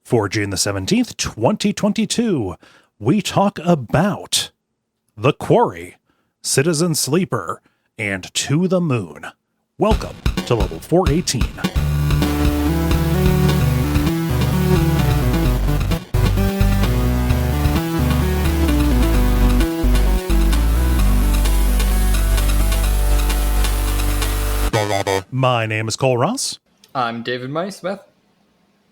For June the 17th, 2022, we talk about The Quarry, Citizen Sleeper, and To the Moon. Welcome to Level 418. My name is Cole Ross. I'm David Smith.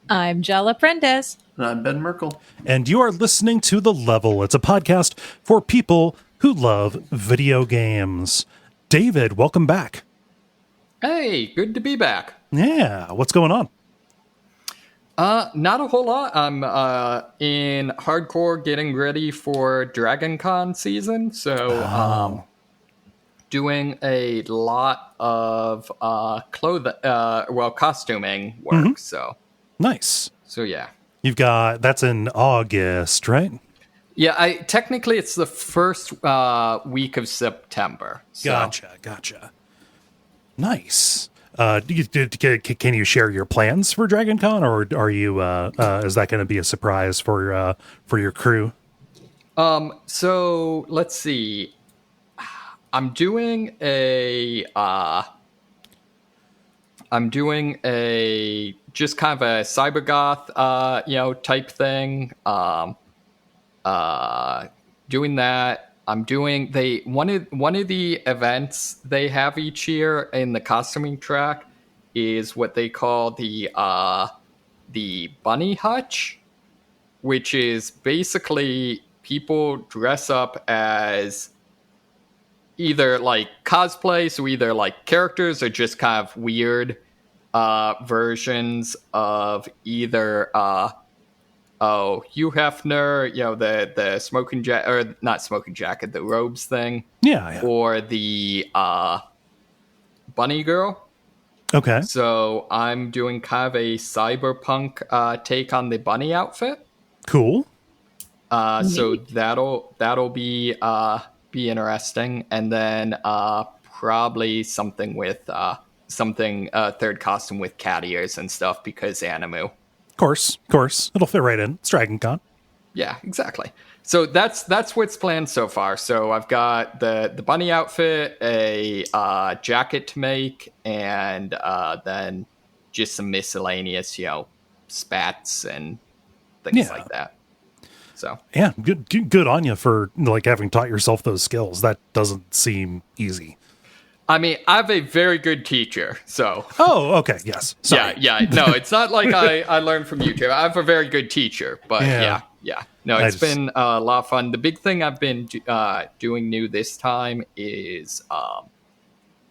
I'm Jala Prendez. And I'm Ben Merkel. And you are listening to The Level. It's a podcast for people who love video games. David, welcome back. Hey, good to be back. Yeah, what's going on? Not a whole lot. I'm in hardcore getting ready for Dragon Con season, so doing a lot of costuming work. Mm-hmm. So nice. So yeah, that's in August, right? Yeah, technically it's the first week of September. So. Gotcha. Nice. Can you share your plans for Dragon Con, or are you? Is that going to be a surprise for your crew? So let's see. I'm doing a just kind of a cybergoth, type thing. Doing that. I'm doing one of the events they have each year in the costuming track is what they call the bunny hutch, which is basically people dress up as either like cosplay, so either like characters or just kind of weird versions of either Hugh Hefner, the smoking jacket, or not smoking jacket, the robes thing. Yeah. Or the bunny girl. Okay. So I'm doing kind of a cyberpunk take on the bunny outfit. Cool. So that'll be interesting, and then probably something with third costume with cat ears and stuff because Animu. Of course. It'll fit right in. It's Dragon Con. Yeah, exactly. So that's what's planned so far. So I've got the bunny outfit, a jacket to make, and then just some miscellaneous, spats and things like that. So yeah, good on you for having taught yourself those skills. That doesn't seem easy. I mean, I have a very good teacher, so... Oh, okay, yes. Sorry. Yeah. No, it's not like I learned from YouTube. I have a very good teacher, but yeah. No, it's been a lot of fun. The big thing I've been doing new this time is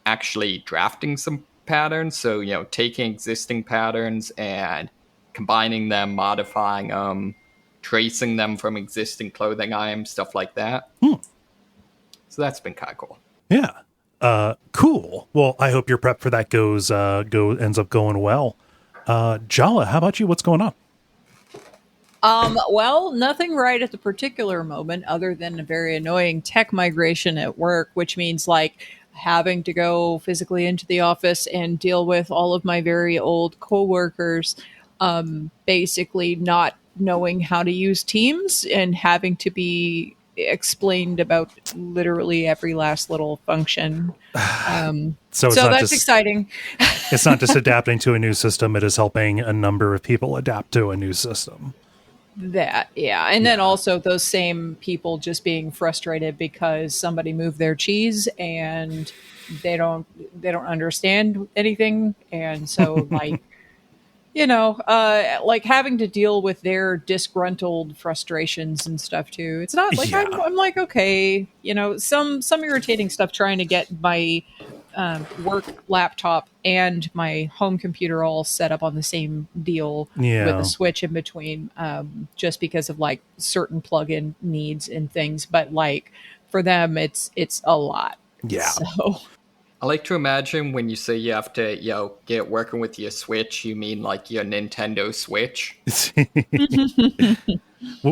actually drafting some patterns. So, taking existing patterns and combining them, modifying them, tracing them from existing clothing items, stuff like that. So that's been kind of cool. Yeah. Cool. Well, I hope your prep for that ends up going well. Jala, how about you? What's going on? Well, nothing right at the particular moment other than a very annoying tech migration at work, which means having to go physically into the office and deal with all of my very old coworkers, basically not knowing how to use Teams and having to be explained about literally every last little function. So that's exciting. It's not just adapting to a new system, it is helping a number of people adapt to a new system. And then also those same people just being frustrated because somebody moved their cheese and they don't understand anything, and so having to deal with their disgruntled frustrations and stuff too. It's not like I'm like, okay, some irritating stuff trying to get my work laptop and my home computer all set up on the same deal with a switch in between, just because of certain plugin needs and things. But for them, it's a lot. Yeah. So. I like to imagine when you say you have to, get working with your Switch, you mean your Nintendo Switch.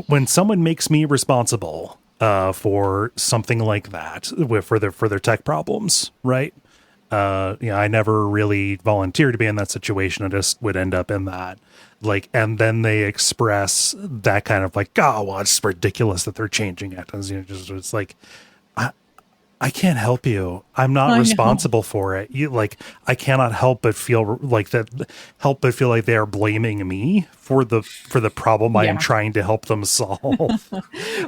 When someone makes me responsible for something like that, for their tech problems, right? I never really volunteered to be in that situation. I just would end up in that. Like, and then they express that kind of like, oh, well, it's ridiculous that they're changing it. And, it's like, I can't help you. I'm not responsible for it. I cannot help but feel like they are blaming me for the problem I am trying to help them solve.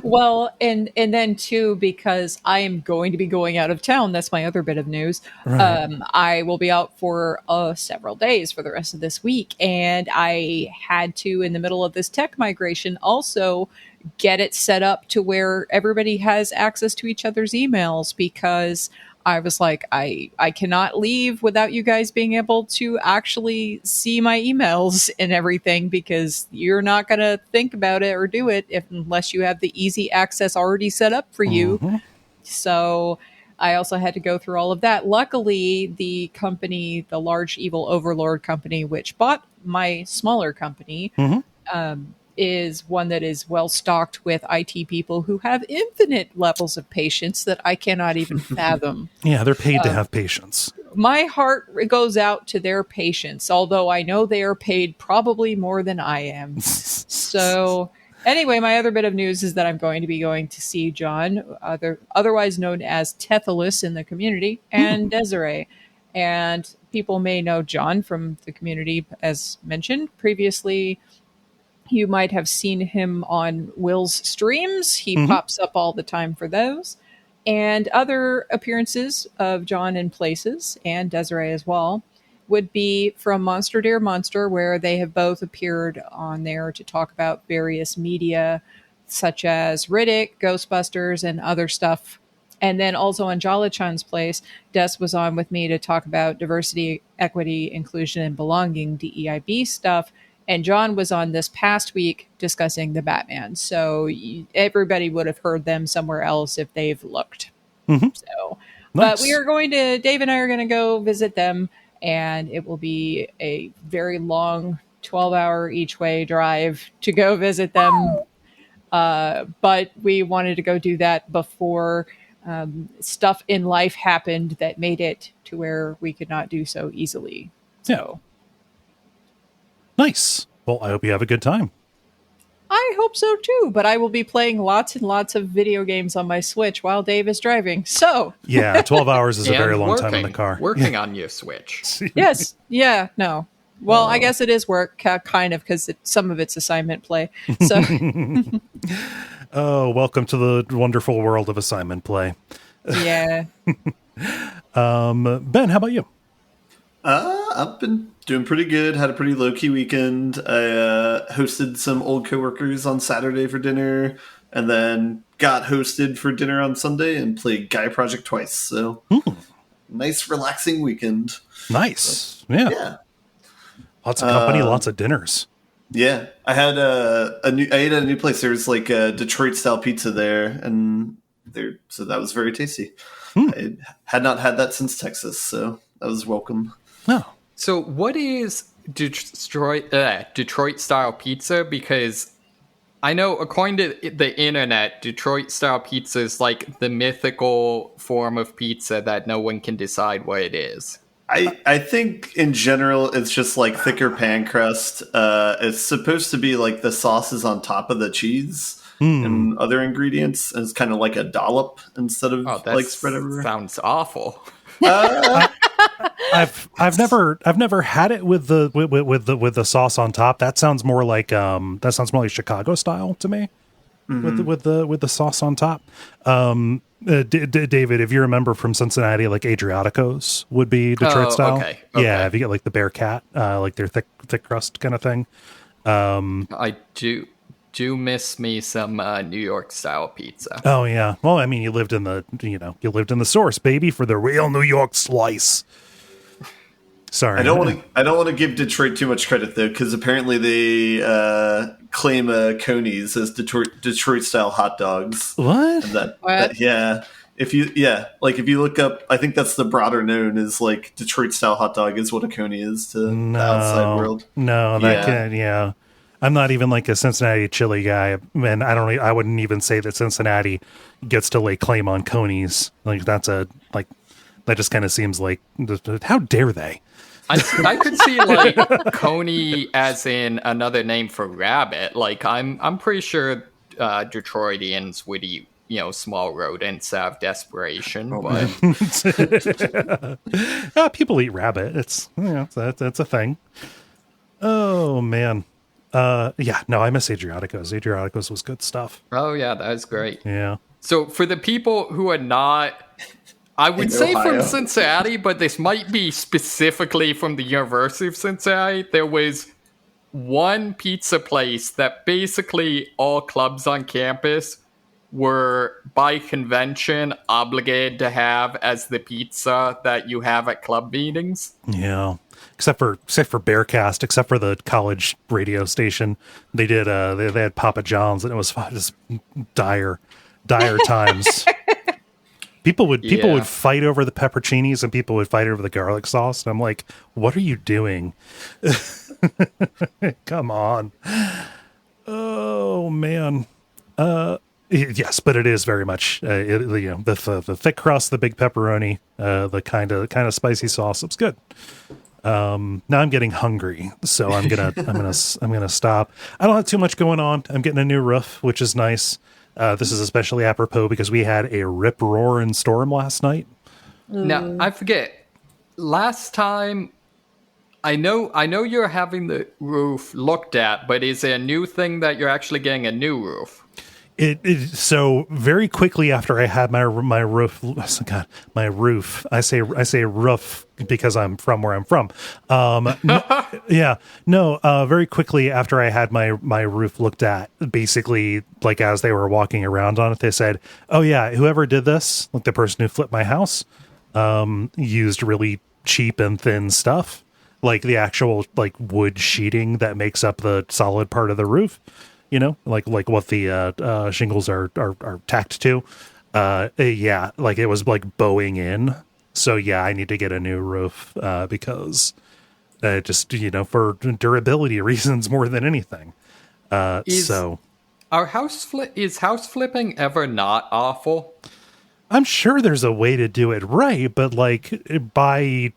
Well, and then too, because I am going to be going out of town. That's my other bit of news. Right. I will be out for several days for the rest of this week, and I had to, in the middle of this tech migration, also get it set up to where everybody has access to each other's emails, because I was like, I cannot leave without you guys being able to actually see my emails and everything, because you're not going to think about it or do it unless you have the easy access already set up for you. Mm-hmm. So I also had to go through all of that. Luckily, the company, the large evil overlord company, which bought my smaller company, is one that is well stocked with IT people who have infinite levels of patience that I cannot even fathom. Yeah, they're paid to have patience. My heart goes out to their patience, although I know they are paid probably more than I am. So anyway, my other bit of news is that I'm going to be going to see John, otherwise known as Tethalus in the community, and Desiree. And people may know John from the community, as mentioned previously. You might have seen him on Will's streams. He pops up all the time for those. And other appearances of John in places, and Desiree as well, would be from Monster Dear Monster, where they have both appeared on there to talk about various media, such as Riddick, Ghostbusters, and other stuff. And then also on Jala-chan's place, Des was on with me to talk about diversity, equity, inclusion, and belonging, DEIB stuff. And John was on this past week discussing the Batman. So everybody would have heard them somewhere else if they've looked. So, Nice. but Dave and I are going to go visit them, and it will be a very long 12-hour each way drive to go visit them. But we wanted to go do that before stuff in life happened that made it to where we could not do so easily. So. Nice. Well, I hope you have a good time. I hope so too, but I will be playing lots and lots of video games on my Switch while Dave is driving. So yeah, 12 hours is a very long time in the car. Working on your Switch. Yes. Yeah. No. Well, I guess it is work, kind of, because some of it's assignment play. So. Oh, welcome to the wonderful world of assignment play. Yeah. Ben, how about you? I've been doing pretty good. Had a pretty low-key weekend. I hosted some old coworkers on Saturday for dinner, and then got hosted for dinner on Sunday and played Gaia Project twice. So, nice, relaxing weekend. Nice. So, yeah. Lots of company, lots of dinners. Yeah, I had I ate at a new place. There's like a Detroit-style pizza there, and so that was very tasty. I had not had that since Texas, so that was welcome. Oh. So what is Detroit-style pizza? Because I know, according to the internet, Detroit-style pizza is like the mythical form of pizza that no one can decide what it is. I think in general it's just like thicker pan crust. It's supposed to be like the sauce is on top of the cheese and other ingredients, and it's kind of like a dollop instead of like spread everywhere. Sounds awful. I've never had it with the sauce on top. That sounds more like Chicago style to me. With the sauce on top. David, if you remember from Cincinnati, like Adriatico's would be Detroit style. Okay. Yeah, if you get like the Bearcat, like their thick crust kind of thing. I do miss me some New York style pizza. Oh yeah. Well, I mean, you lived in the source, baby, for the real New York slice. Sorry, I don't want to give Detroit too much credit though, because apparently they claim Coney's as Detroit style hot dogs. What? What? Yeah. If you look up, I think that's the broader known as like Detroit style hot dog is what a Coney is to the outside world. No, that can't. Yeah. I'm not even like a Cincinnati chili guy, and I wouldn't even say that Cincinnati gets to lay claim on Coney's. Like that's That just kind of seems like, how dare they? I could see like Coney as in another name for rabbit. Like I'm pretty sure Detroitians would eat small rodents out of desperation. But People eat rabbit. It's that's a thing. Oh man. Yeah, no, I miss Adriaticos. Adriaticos was good stuff. Oh yeah, that was great. Yeah. So for the people who are not, I would say Ohio. from Cincinnati, but this might be specifically from the University of Cincinnati, there was one pizza place that basically all clubs on campus were by convention obligated to have as the pizza that you have at club meetings. Yeah. Except for Bearcast, except for the college radio station, they did they had Papa John's, and it was just dire times. People would fight over the pepperoncinis, and people would fight over the garlic sauce, and I'm like, what are you doing? Come on. Oh man. Yes, but it is very much the thick crust, the big pepperoni, the kind of spicy sauce. It's good. Now I'm getting hungry, so I'm gonna stop. I don't have too much going on. I'm getting a new roof, which is nice. This is especially apropos because we had a rip-roaring storm last night. Now I forget. Last time, I know you're having the roof looked at, but is it a new thing that you're actually getting a new roof? So very quickly after I had my roof, my roof. I say roof because I'm from where I'm from. Very quickly after I had my roof looked at, basically like as they were walking around on it, they said, "Oh yeah, whoever did this, like the person who flipped my house, used really cheap and thin stuff, like the actual like wood sheeting that makes up the solid part of the roof." Like what the shingles are tacked to. Like it was like bowing in. So yeah, I need to get a new roof because just for durability reasons more than anything. Is house flipping ever not awful? I'm sure there's a way to do it right, but like by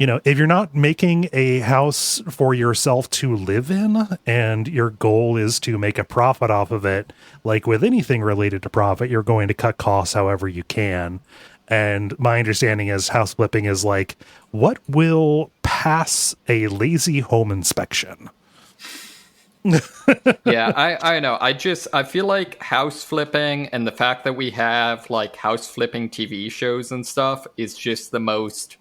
if you're not making a house for yourself to live in and your goal is to make a profit off of it, like with anything related to profit, you're going to cut costs however you can. And my understanding is house flipping is like, what will pass a lazy home inspection? Yeah, I know. I feel like house flipping and the fact that we have like house flipping TV shows and stuff is just the most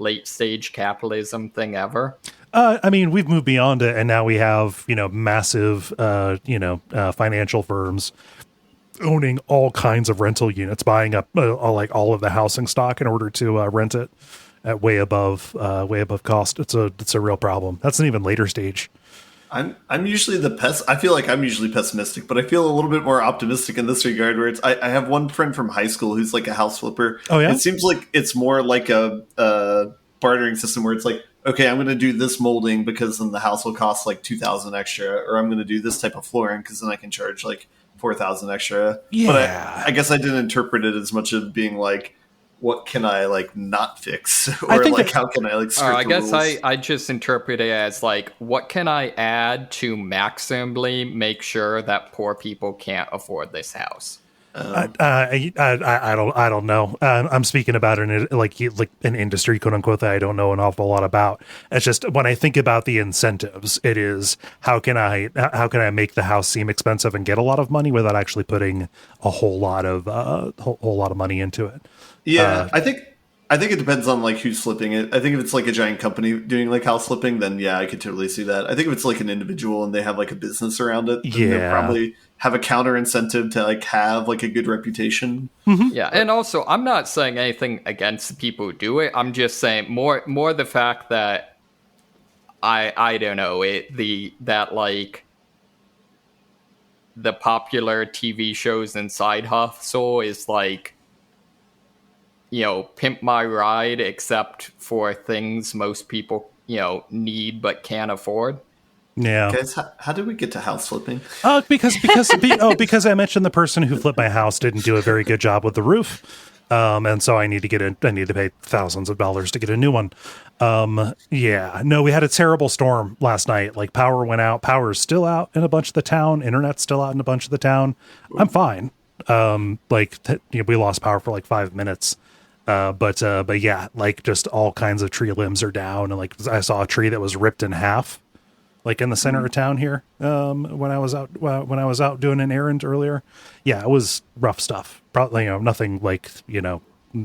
late stage capitalism thing ever. I mean, we've moved beyond it, and now we have massive financial firms owning all kinds of rental units, buying up like all of the housing stock in order to rent it at way above cost. It's a real problem. That's an even later stage. I'm usually I feel like I'm usually pessimistic, but I feel a little bit more optimistic in this regard. Where I have one friend from high school who's like a house flipper. Oh yeah, it seems like it's more like a bartering system where it's like, okay, I'm going to do this molding because then the house will cost like $2,000 extra, or I'm going to do this type of flooring because then I can charge like $4,000 extra. Yeah. But I guess I didn't interpret it as much of being like, what can I like not fix, or like how can I like skirt I guess rules? I just interpret it as like, what can I add to maximally make sure that poor people can't afford this house? I don't know. I'm speaking about like an industry, quote unquote, that I don't know an awful lot about. It's just when I think about the incentives, it is how can I make the house seem expensive and get a lot of money without actually putting a whole lot of money into it. Yeah, I think it depends on like who's flipping it. I think if it's like a giant company doing like house flipping, then yeah, I could totally see that. I think if it's like an individual and they have like a business around it, then they'll probably have a counter incentive to like have like a good reputation. Mm-hmm. Yeah, and also I'm not saying anything against the people who do it. I'm just saying more the fact that I don't know that like the popular TV shows and side hustle is like, pimp my ride, except for things most people, need but can't afford. Yeah. Guys, how did we get to house flipping? Because I mentioned the person who flipped my house didn't do a very good job with the roof. And so I need to pay thousands of dollars to get a new one. Yeah, no, we had a terrible storm last night. Like power went out, power is still out in a bunch of the town. Internet's still out in a bunch of the town. I'm fine. We lost power for like 5 minutes. But yeah, like just all kinds of tree limbs are down. And like, I saw a tree that was ripped in half, like in the center of town here. When I was out doing an errand earlier. Yeah, it was rough stuff. Probably, nothing like,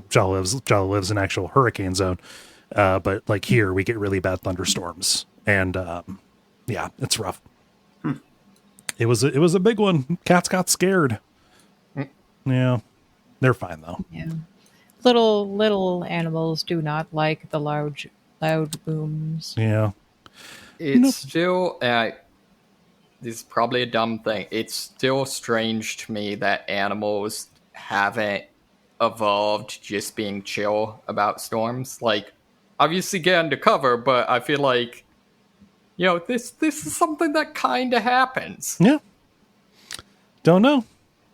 Jala lives in actual hurricane zone. But like here we get really bad thunderstorms and, yeah, it's rough. It was a big one. Cats got scared. Yeah, they're fine though. Yeah. Little animals do not like the loud booms. Yeah. It's still, this is probably a dumb thing. It's still strange to me that animals haven't evolved just being chill about storms. Like, obviously get undercover, but I feel like, this is something that kind of happens. Yeah. Don't know.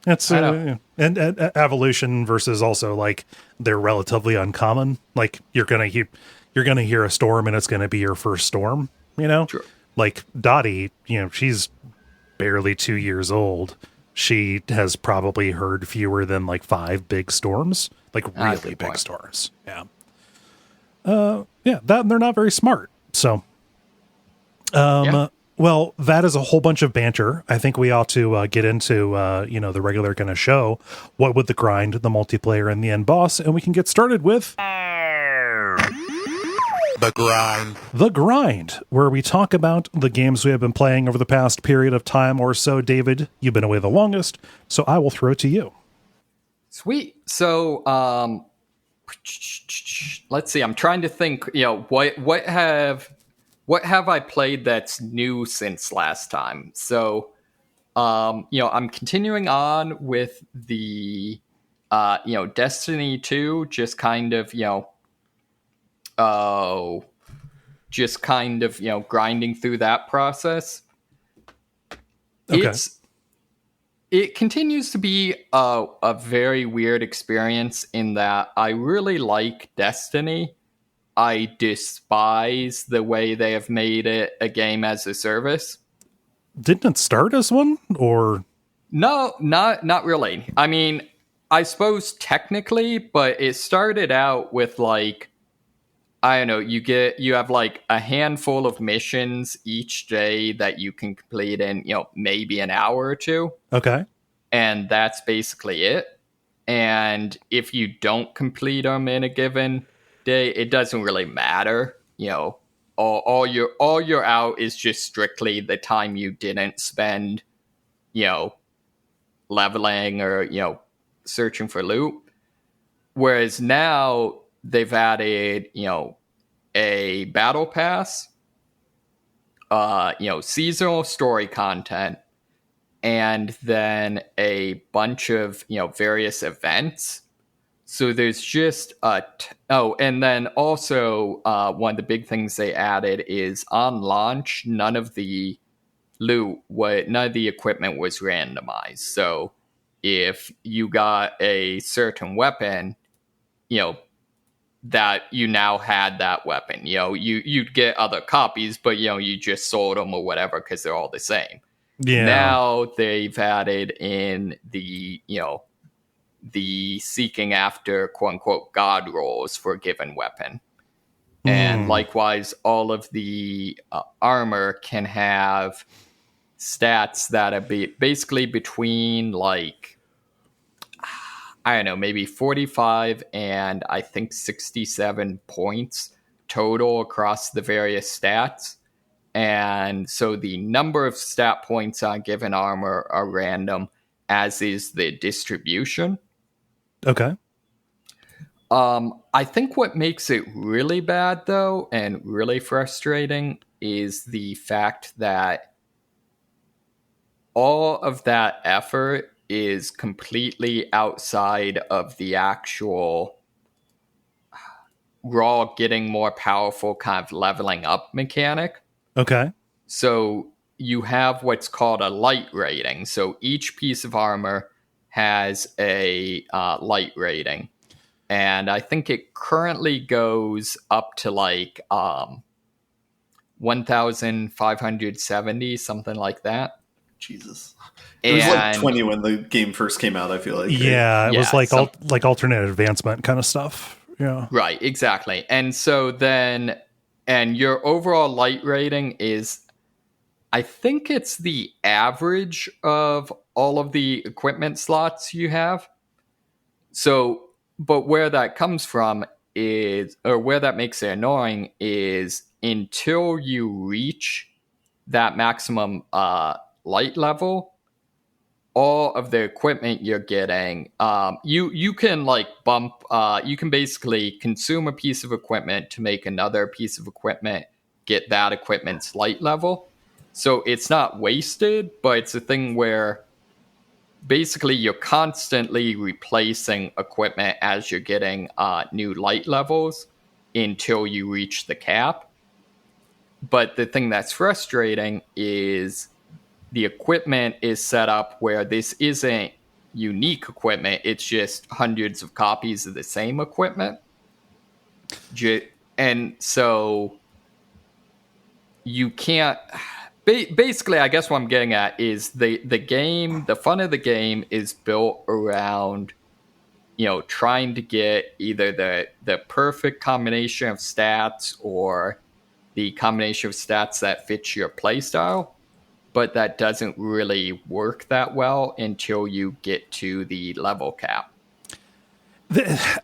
It's and evolution versus also like they're relatively uncommon. Like you're gonna hear a storm and it's gonna be your first storm. Sure. Like Dottie, she's barely 2 years old. She has probably heard fewer than like 5 big storms, like really big storms. Yeah. Yeah. That they're not very smart. So, yeah. Well, that is a whole bunch of banter. I think we ought to get into, the regular kind of show. What would the grind, the multiplayer, and the end boss? And we can get started with The Grind. The Grind, where we talk about the games we have been playing over the past period of time or so. David, you've been away the longest, so I will throw it to you. Sweet. So, let's see. I'm trying to think, what have I played that's new since last time? So, I'm continuing on with the, Destiny 2, just kind of, grinding through that process. Okay. It continues to be a very weird experience in that I really like Destiny. I despise the way they have made it a game as a service. Didn't it start as one, or? No, not really. I mean, I suppose technically, but it started out with like, I don't know, you have like a handful of missions each day that you can complete in, maybe an hour or two. Okay. And that's basically it. And if you don't complete them in a given day, it doesn't really matter. All you're out is just strictly the time you didn't spend, leveling or, searching for loot. Whereas now they've added, a battle pass, seasonal story content, and then a bunch of, various events. So there's just and then also one of the big things they added is on launch, none of the equipment was randomized. So if you got a certain weapon, that you now had that weapon, you'd get other copies, but you just sold them or whatever because they're all the same. Yeah. Now they've added in the the seeking after quote unquote god rolls for a given weapon. And likewise, all of the armor can have stats that are basically between like, I don't know, maybe 45 and I think 67 points total across the various stats. And so the number of stat points on given armor are random, as is the distribution. Okay. I think what makes it really bad, though, and really frustrating is the fact that all of that effort is completely outside of the actual raw getting more powerful kind of leveling up mechanic. Okay. So you have what's called a light rating. So each piece of armor has a light rating. And I think it currently goes up to like 1,570, something like that. Jesus. It was like 20 when the game first came out, I feel like. Yeah, it was like like alternate advancement kind of stuff. Yeah. Right, exactly. And so then, and your overall light rating is, I think it's the average of all of the equipment slots you have. So, but where that comes from is, or where that makes it annoying is until you reach that maximum light level, all of the equipment you're getting, you can like bump, you can basically consume a piece of equipment to make another piece of equipment get that equipment's light level. So it's not wasted, but it's a thing where basically you're constantly replacing equipment as you're getting new light levels until you reach the cap. But the thing that's frustrating is the equipment is set up where this isn't unique equipment. It's just hundreds of copies of the same equipment. And so you can't... Basically, I guess what I'm getting at is the game, the fun of the game is built around, trying to get either the perfect combination of stats or the combination of stats that fits your playstyle. But that doesn't really work that well until you get to the level cap.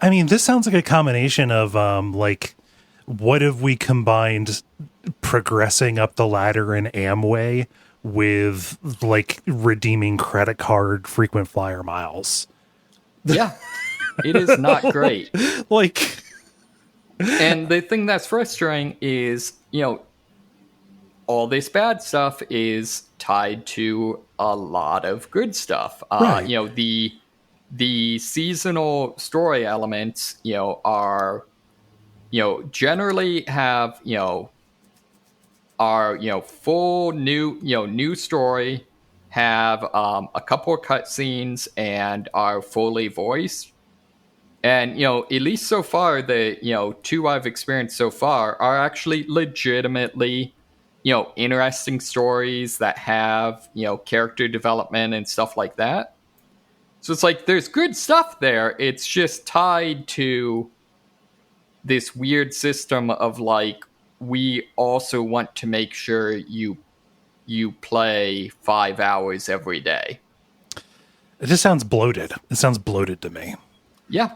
I mean, this sounds like a combination of like, what if we combined progressing up the ladder in Amway with like redeeming credit card frequent flyer miles? Yeah, it is not great. Like, and the thing that's frustrating is, all this bad stuff is tied to a lot of good stuff. Right. The seasonal story elements, are, generally have, are, full new story, have a couple of cutscenes and are fully voiced. And, at least so far, the, two I've experienced so far are actually legitimately, interesting stories that have, character development and stuff like that. So it's like, there's good stuff there. It's just tied to this weird system of like, we also want to make sure you play 5 hours every day. It just sounds bloated. It sounds bloated to me. Yeah.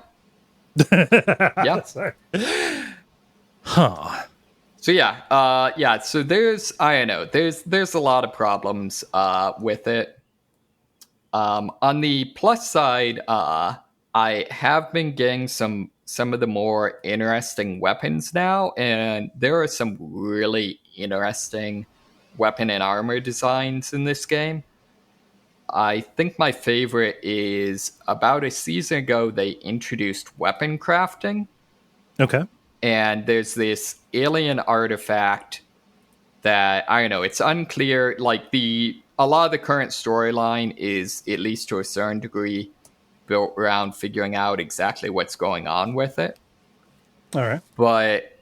Yeah. Sorry. Huh. So yeah. So there's, I don't know, there's a lot of problems with it. On the plus side, I have been getting some of the more interesting weapons now, and there are some really interesting weapon and armor designs in this game. I think my favorite is about a season ago, they introduced weapon crafting. Okay. And there's this alien artifact that, I don't know, it's unclear. Like a lot of the current storyline is, at least to a certain degree, built around figuring out exactly what's going on with it. All right. But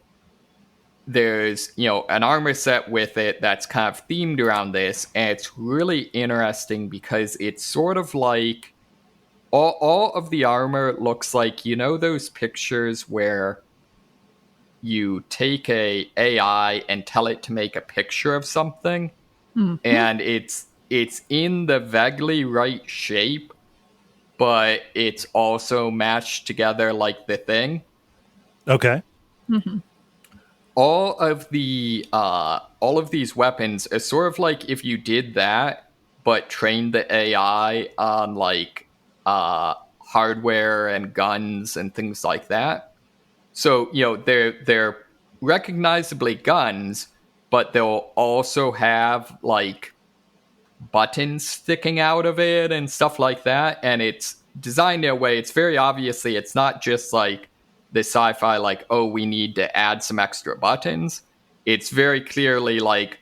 there's, an armor set with it that's kind of themed around this, and it's really interesting because it's sort of like all of the armor looks like, those pictures where you take a AI and tell it to make a picture of something, and it's in the vaguely right shape, but it's also matched together like the thing. Okay. Mm-hmm. All of these weapons are sort of like if you did that, but trained the AI on like hardware and guns and things like that. So they're recognizably guns, but they'll also have like buttons sticking out of it and stuff like that. And it's designed in a way, it's very obviously, it's not just like the sci-fi, like, oh, we need to add some extra buttons. It's very clearly like,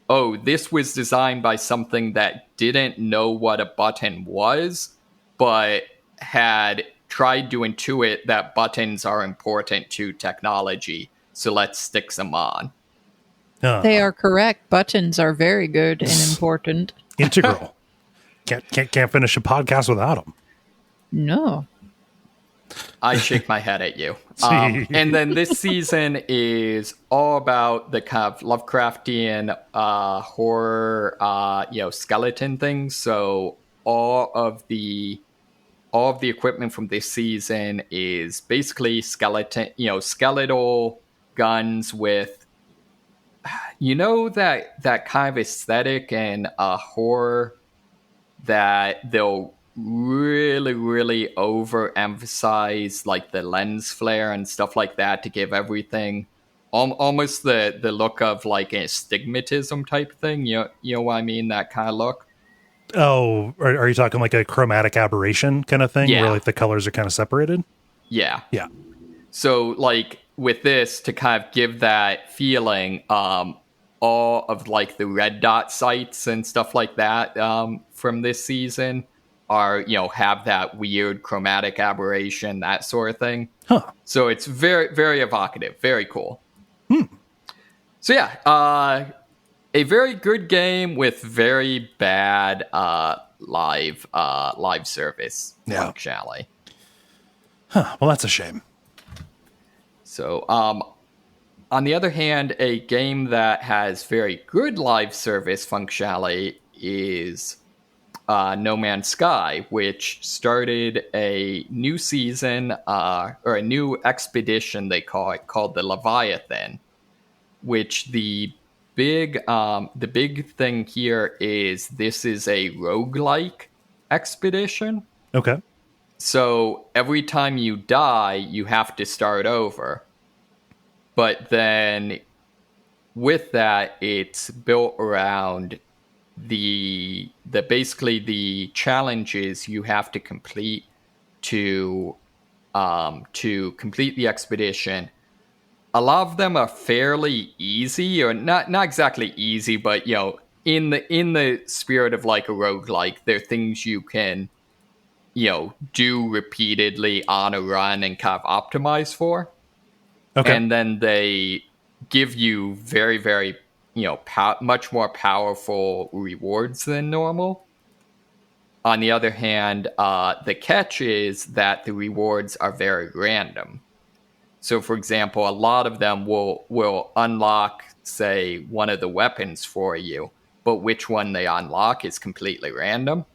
oh, this was designed by something that didn't know what a button was, but had tried to intuit that buttons are important to technology, so let's stick them on. They are correct. Buttons are very good and important. Integral. Can't finish a podcast without them. No. I shake my head at you. And then this season is all about the kind of Lovecraftian horror, skeleton things. So all of the equipment from this season is basically skeletal guns with, that kind of aesthetic and horror that they'll really, really overemphasize, like the lens flare and stuff like that to give everything almost the look of like a astigmatism type thing. You know what I mean? That kind of look. Oh, are you talking like a chromatic aberration kind of thing? Yeah. Where like the colors are kind of separated? Yeah. Yeah. So like with this, to kind of give that feeling, all of like the red dot sights and stuff like that from this season are, have that weird chromatic aberration, that sort of thing. Huh. So it's very, very evocative, very cool. So yeah, a very good game with very bad live service functionality. Huh. Well, that's a shame. So, on the other hand, a game that has very good live service functionality is No Man's Sky, which started a new season or a new expedition, they call it, called the Leviathan. Which the big thing here is this is a roguelike expedition. Okay. So every time you die, you have to start over. But then with that, it's built around the basically the challenges you have to complete to complete the expedition. A lot of them are fairly easy, or not exactly easy, but in the spirit of like a roguelike, they're things you can do repeatedly on a run and kind of optimize for. Okay. And then they give you very, very, much more powerful rewards than normal. On the other hand, the catch is that the rewards are very random. So, for example, a lot of them will unlock, say, one of the weapons for you, but which one they unlock is completely random.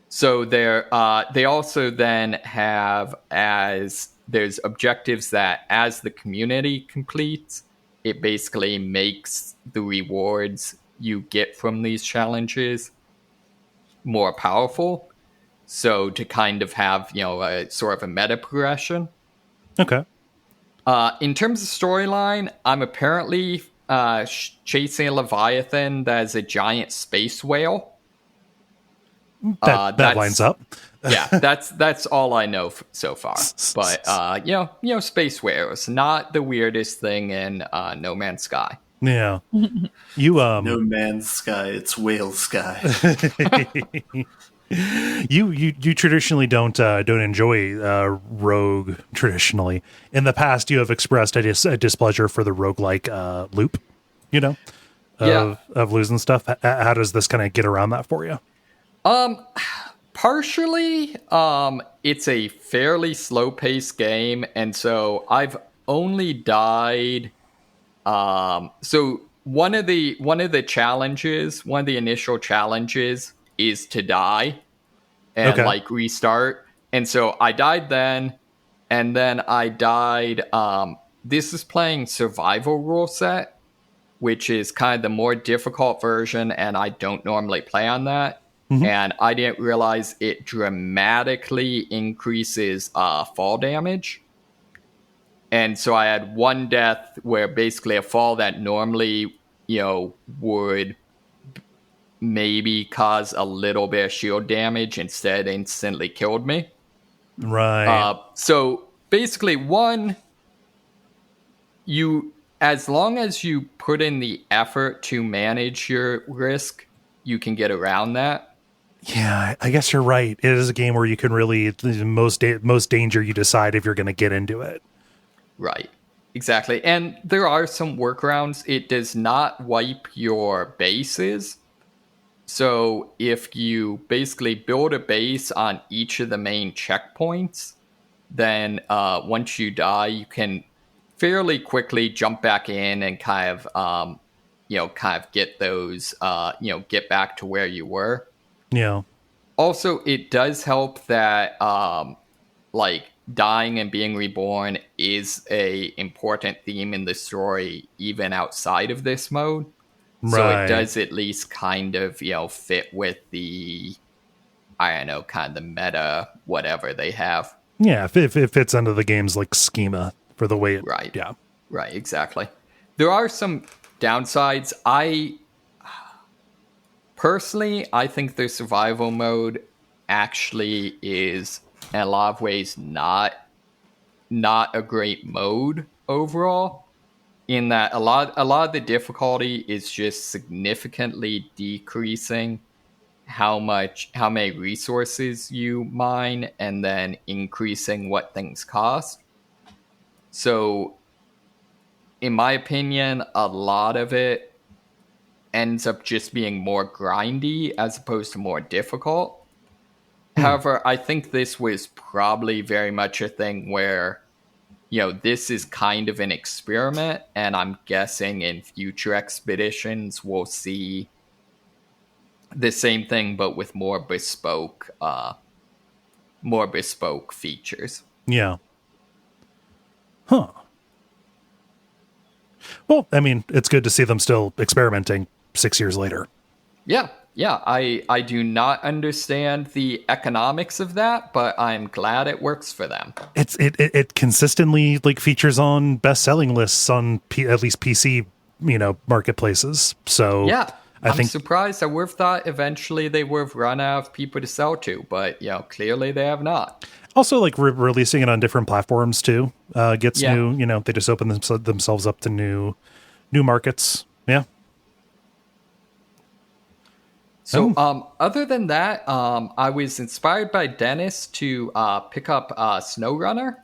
So they also then have, as there's objectives that as the community completes, it basically makes the rewards you get from these challenges more powerful. So to kind of have, a sort of a meta progression. Okay. In terms of storyline, I'm apparently chasing a Leviathan that is a giant space whale. That lines up. Yeah, that's all I know so far. But space whales, not the weirdest thing in No Man's Sky. Yeah. You No Man's Sky, it's Whale Sky. You traditionally don't enjoy rogue traditionally. In the past, you have expressed a displeasure for the roguelike loop, of losing stuff. How does this kind of get around that for you? Partially, it's a fairly slow-paced game, and so I've only died. So one of the initial challenges is to die and restart. And so I died then, and then I died. This is playing survival rule set, which is kind of the more difficult version, and I don't normally play on that. And I didn't realize it dramatically increases fall damage. And so I had one death where basically a fall that normally, would maybe cause a little bit of shield damage instead instantly killed me. Right. So basically, as long as you put in the effort to manage your risk, you can get around that. Yeah, I guess you're right. It is a game where you can really, the most danger you decide if you're going to get into it. Right. Exactly. And there are some workarounds. It does not wipe your bases. So if you basically build a base on each of the main checkpoints, then once you die, you can fairly quickly jump back in and kind of get those, get back to where you were. Yeah. Also, it does help that like dying and being reborn is a important theme in the story, even outside of this mode. So it does at least kind of, fit with the, I don't know, kind of the meta, whatever they have. Yeah, if it fits under the game's like schema for the way it, right. Yeah. Right, exactly. There are some downsides. Personally, I think the survival mode actually is in a lot of ways not a great mode overall. In that a lot of the difficulty is just significantly decreasing how many resources you mine and then increasing what things cost. So in my opinion, a lot of it ends up just being more grindy as opposed to more difficult. However, I think this was probably very much a thing where, this is kind of an experiment, and I'm guessing in future expeditions we'll see the same thing, but with more bespoke features. Yeah. Huh. Well, I mean, it's good to see them still experimenting 6 years later. Yeah. I do not understand the economics of that, but I'm glad it works for them. It consistently like features on best-selling lists on at least PC, marketplaces. So yeah, I'm surprised. I would have thought eventually they would have run out of people to sell to, but clearly they have not. Also, like releasing it on different platforms too gets new. They just open themselves up to new markets. Yeah. So, other than that, I was inspired by Dennis to pick up Snowrunner.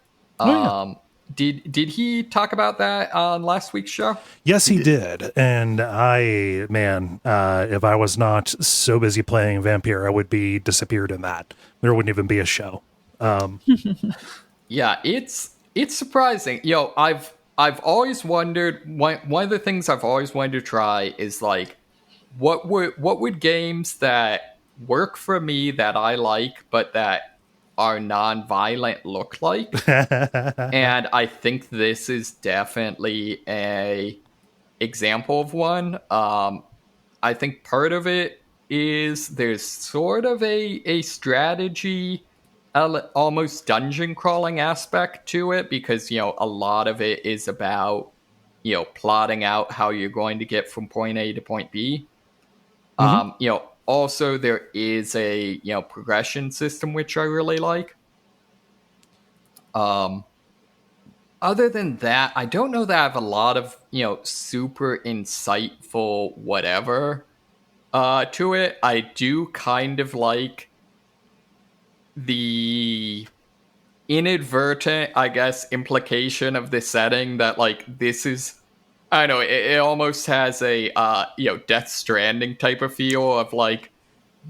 Did he talk about that on last week's show? Yes, he did. And if I was not so busy playing Vampire, I would be disappeared in that. There wouldn't even be a show. Yeah, it's surprising. I've always wondered. One of the things I've always wanted to try is like, what would games that work for me that I like but that are non-violent look like? And I think this is definitely a example of one. I think part of it is there's sort of a strategy, almost dungeon crawling aspect to it, because a lot of it is about plotting out how you're going to get from point A to point B. Also there is a progression system which I really like. Other than that, I don't know that I have a lot of super insightful whatever to it. I do kind of like the inadvertent, I guess, implication of the setting that like this is, I don't know, it almost has a Death Stranding type of feel of like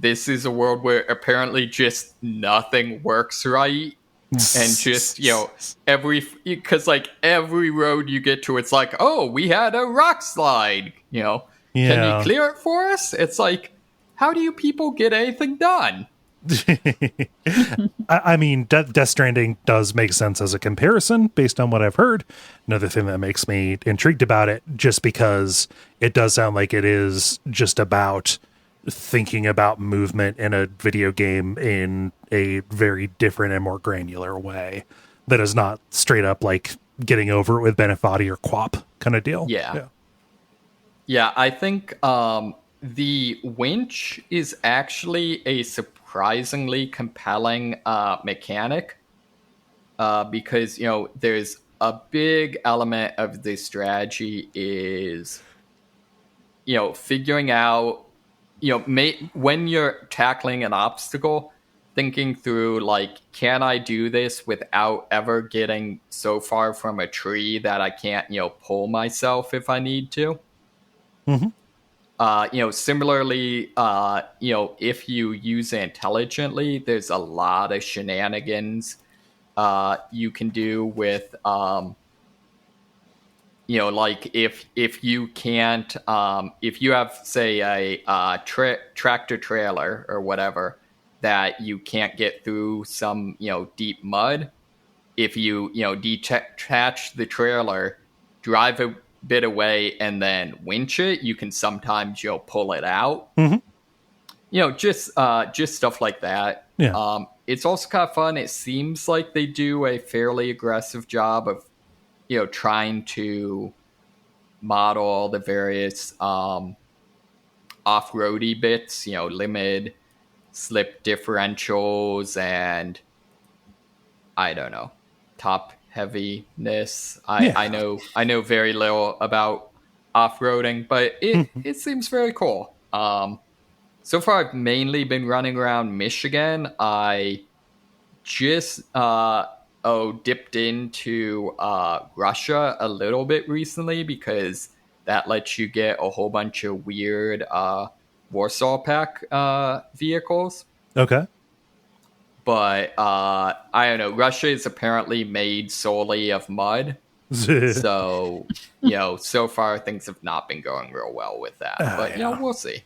this is a world where apparently just nothing works right. And just, because like every road you get to, it's like, oh, we had a rock slide, Can you clear it for us? It's like, how do you people get anything done? I mean, Death Stranding does make sense as a comparison based on what I've heard. Another thing that makes me intrigued about it, just because it does sound like it is just about thinking about movement in a video game in a very different and more granular way that is not straight up like getting over it with Benefati or Quap kind of deal. Yeah, I think the winch is actually a surprisingly compelling mechanic, because there's a big element of this strategy is, figuring out, when you're tackling an obstacle, thinking through, like, can I do this without ever getting so far from a tree that I can't, pull myself if I need to? Similarly, if you use it intelligently, there's a lot of shenanigans you can do with, like if you can't, if you have, say, a tractor trailer or whatever that you can't get through some, deep mud, if you, detach the trailer, drive a bit away, and then winch it, you can sometimes, pull it out. Just stuff like that. Yeah. It's also kind of fun. It seems like they do a fairly aggressive job of, trying to model all the various off-roady bits, limited slip differentials, and I don't know, top heaviness. I know very little about off-roading, but it seems very cool. So far, I've mainly been running around Michigan. I just dipped into Russia a little bit recently because that lets you get a whole bunch of weird Warsaw Pack vehicles. Okay. But I don't know. Russia is apparently made solely of mud. So, so far things have not been going real well with that. But, we'll see.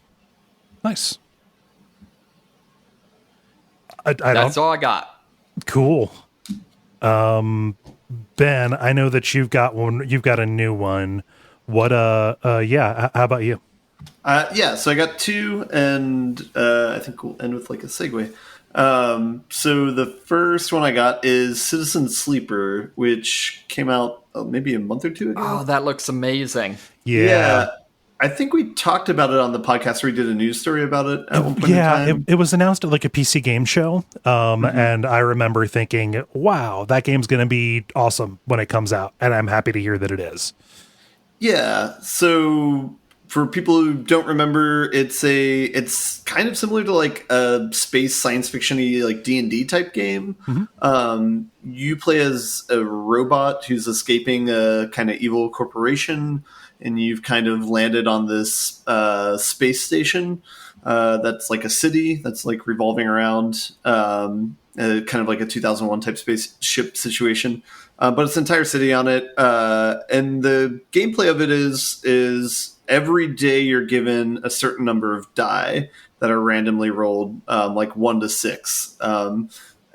Nice. That's all I got. Cool. Ben, I know that you've got a new one. What how about you? So I got two, and I think we'll end with like a segue. So the first one I got is Citizen Sleeper, which came out maybe a month or two ago. Oh, that looks amazing. Yeah. I think we talked about it on the podcast where we did a news story about it at one point in time. It was announced at like a PC game show. And I remember thinking, wow, that game's going to be awesome when it comes out. And I'm happy to hear that it is. Yeah. So for people who don't remember, it's kind of similar to like a space science fiction-y like D&D type game. You play as a robot who's escaping a kind of evil corporation, and you've kind of landed on this space station that's like a city that's like revolving around kind of like a 2001 type spaceship situation. But it's an entire city on it. And the gameplay of it is every day you're given a certain number of die that are randomly rolled, like 1 to 6.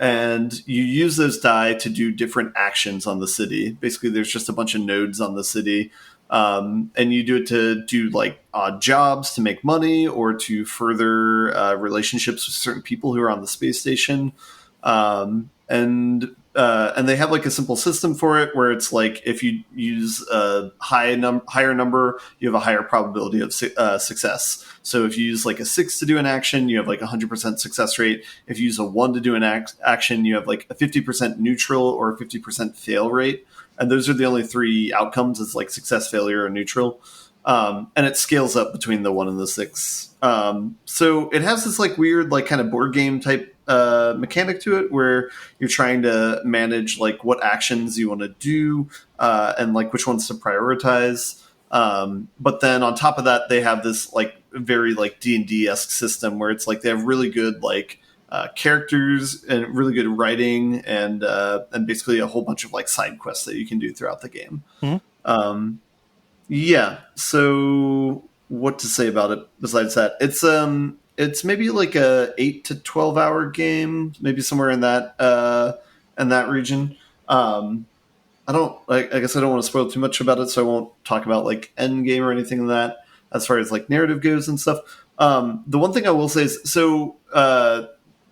And you use those die to do different actions on the city. Basically, there's just a bunch of nodes on the city. And you do it to do like odd jobs to make money or to further relationships with certain people who are on the space station. And they have like a simple system for it where it's like if you use a higher number, you have a higher probability of success. So if you use like a 6 to do an action, you have like 100% success rate. If you use a 1 to do an action, you have like a 50% neutral or a 50% fail rate. And those are the only 3 outcomes. It's like success, failure, or neutral. And it scales up between the 1 and the 6. So it has this like weird, like kind of board game type mechanic to it where you're trying to manage like what actions you want to do and like which ones to prioritize. But then on top of that, they have this like very like D&D-esque system where it's like they have really good like characters and really good writing and basically a whole bunch of like side quests that you can do throughout the game. So what to say about it besides that? It's maybe like a 8 to 12 hour game, maybe somewhere in that region. I guess I don't want to spoil too much about it, so I won't talk about like end game or anything like that as far as like narrative goes and stuff. The one thing I will say is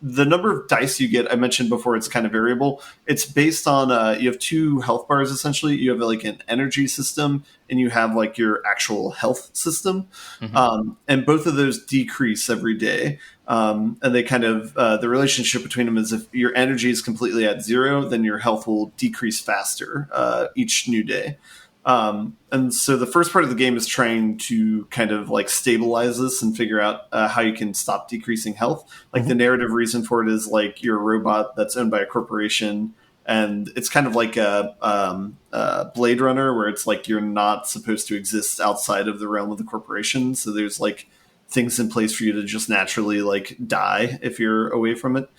the number of dice you get, I mentioned before, it's kind of variable. It's based on, you have 2 health bars, essentially. You have like an energy system and you have like your actual health system. And both of those decrease every day. And they kind of the relationship between them is if your energy is completely at zero, then your health will decrease faster each new day. And so the first part of the game is trying to kind of like stabilize this and figure out how you can stop decreasing health. Like the narrative reason for it is like you're a robot that's owned by a corporation, and it's kind of like a Blade Runner, where it's like you're not supposed to exist outside of the realm of the corporation. So there's like things in place for you to just naturally like die if you're away from it.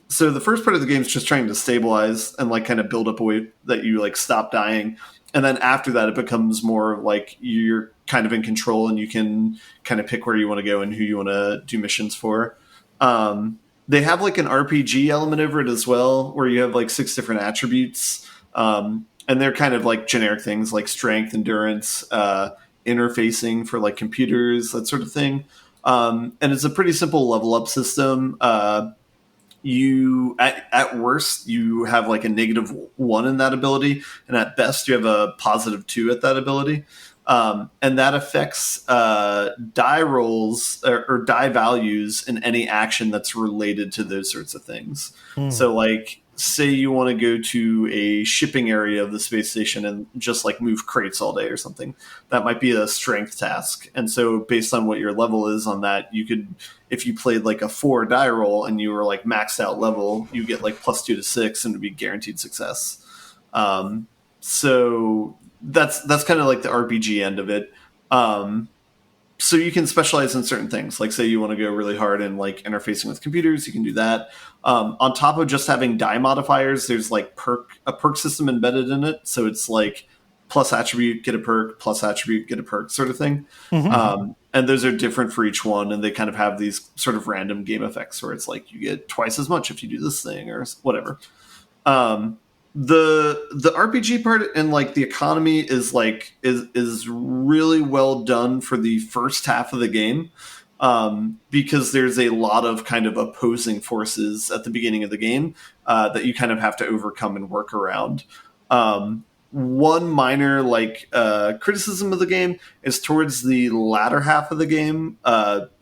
So the first part of the game is just trying to stabilize and like kind of build up a way that you like stop dying. And then after that, it becomes more like you're kind of in control and you can kind of pick where you want to go and who you want to do missions for. They have like an RPG element over it as well, where you have like 6 different attributes. And they're kind of like generic things like strength, endurance, interfacing for like computers, that sort of thing. And it's a pretty simple level up system. You at worst you have like a -1 in that ability, and at best you have a +2 at that ability, and that affects die rolls or die values in any action that's related to those sorts of things. So like say you want to go to a shipping area of the space station and just like move crates all day or something, that might be a strength task. And so based on what your level is on that, you could, if you played like a 4 die roll and you were like maxed out level, you get like +2 to 6 and it'd be guaranteed success. So that's kind of like the RPG end of it. So you can specialize in certain things. Like say you want to go really hard in like interfacing with computers, you can do that. On top of just having die modifiers, there's like a perk system embedded in it. So it's like plus attribute, get a perk, plus attribute, get a perk sort of thing. And those are different for each one. And they kind of have these sort of random game effects where it's like you get twice as much if you do this thing or whatever. The RPG part and like the economy is like is really well done for the first half of the game, because there's a lot of kind of opposing forces at the beginning of the game that you kind of have to overcome and work around. One minor like criticism of the game is towards the latter half of the game,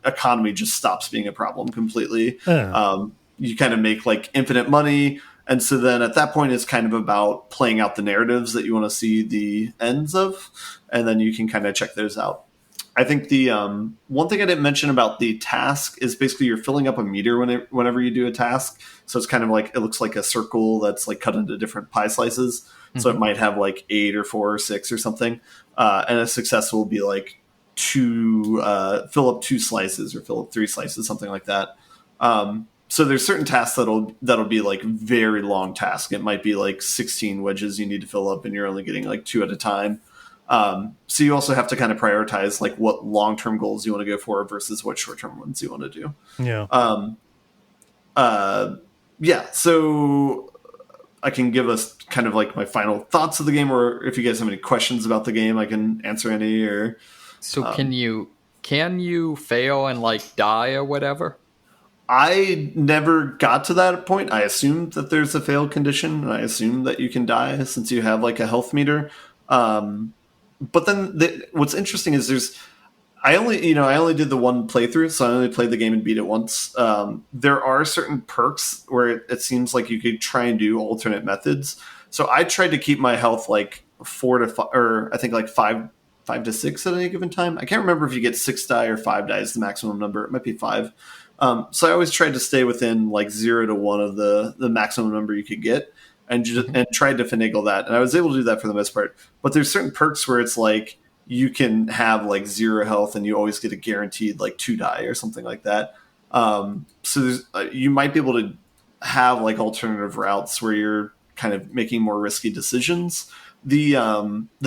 economy just stops being a problem completely. You kind of make like infinite money. And so then at that point, it's kind of about playing out the narratives that you want to see the ends of, and then you can kind of check those out. I think the one thing I didn't mention about the task is basically you're filling up a meter whenever you do a task. So it's kind of like, it looks like a circle that's like cut into different pie slices. So it might have like 8 or 4 or 6 or something. And a success will be like fill up 2 slices or fill up 3 slices, something like that. So there's certain tasks that'll be like very long tasks. It might be like 16 wedges you need to fill up and you're only getting like 2 at a time. So you also have to kind of prioritize like what long-term goals you want to go for versus what short-term ones you want to do. So I can give us kind of like my final thoughts of the game, or if you guys have any questions about the game, I can answer any. Or so can you fail and like die or whatever? I never got to that point. I assumed that there's a fail condition, and I assume that you can die since you have like a health meter. But then what's interesting is I only did the one playthrough, so I only played the game and beat it once. There are certain perks where it seems like you could try and do alternate methods. So I tried to keep my health like 4 to 5, or I think like 5 to 6 at any given time. I can't remember if you get 6 die or 5 die is the maximum number. It might be 5. So I always tried to stay within like 0 to 1 of the maximum number you could get, and tried to finagle that. And I was able to do that for the most part. But there's certain perks where it's like you can have like 0 health and you always get a guaranteed like 2 die or something like that. So you might be able to have like alternative routes where you're kind of making more risky decisions. The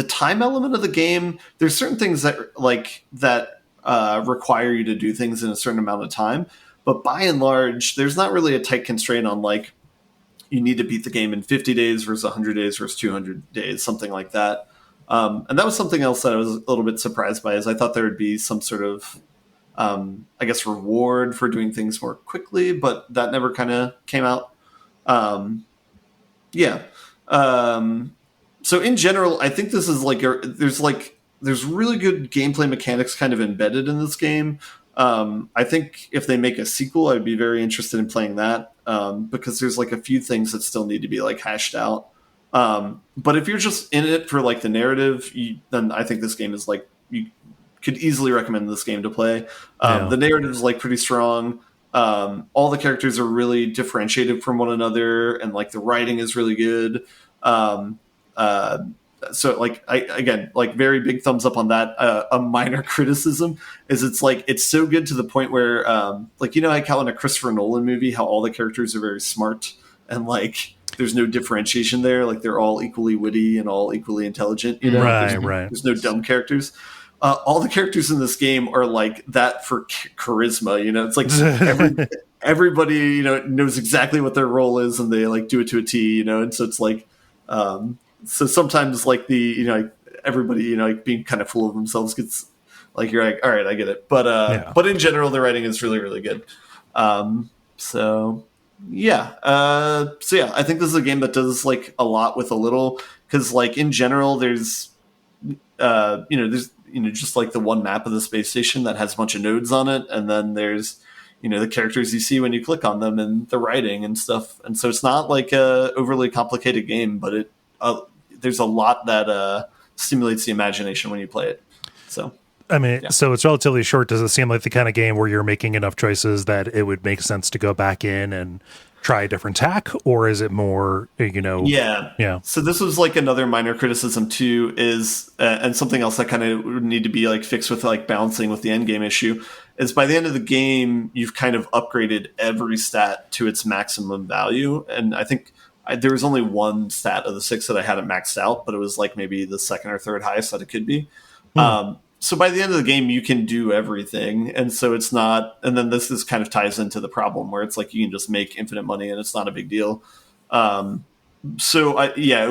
time element of the game, there's certain things that require you to do things in a certain amount of time, but by and large, there's not really a tight constraint on like you need to beat the game in 50 days versus 100 days versus 200 days, something like that. And that was something else that I was a little bit surprised by, is I thought there would be some sort of, I guess, reward for doing things more quickly, but that never kind of came out. So in general, I think this is like there's really good gameplay mechanics kind of embedded in this game. I think if they make a sequel, I'd be very interested in playing that, because there's like a few things that still need to be like hashed out. But if you're just in it for like the narrative, then I think this game is like, you could easily recommend this game to play. The narrative is like pretty strong. All the characters are really differentiated from one another, and like the writing is really good. So like again, like very big thumbs up on that. A minor criticism is it's so good to the point where like, you know, like how in a Christopher Nolan movie, how all the characters are very smart and like there's no differentiation there. Like they're all equally witty and all equally intelligent. You know, there's no dumb characters. All the characters in this game are like that for charisma. You know, it's like everybody, you know, knows exactly what their role is and they like do it to a T. You know, and so it's like. So sometimes like everybody, you know, like being kind of full of themselves gets like, you're like, all right, I get it. But in general, the writing is really, really good. So yeah, I think this is a game that does like a lot with a little, because like in general, there's just like the one map of the space station that has a bunch of nodes on it, and then there's, you know, the characters you see when you click on them and the writing and stuff. And so it's not like a overly complicated game, but there's a lot that stimulates the imagination when you play it. So, I mean, so it's relatively short. Does it seem like the kind of game where you're making enough choices that it would make sense to go back in and try a different tack, or is it more, you know? Yeah. So this was like another minor criticism too, is and something else that kind of would need to be like fixed with like balancing with the end game issue, is by the end of the game you've kind of upgraded every stat to its maximum value, and I think there was only one stat of the 6 that I hadn't maxed out, but it was like maybe the second or third highest that it could be. So by the end of the game, you can do everything. And so it's not, and then this kind of ties into the problem where it's like, you can just make infinite money and it's not a big deal. It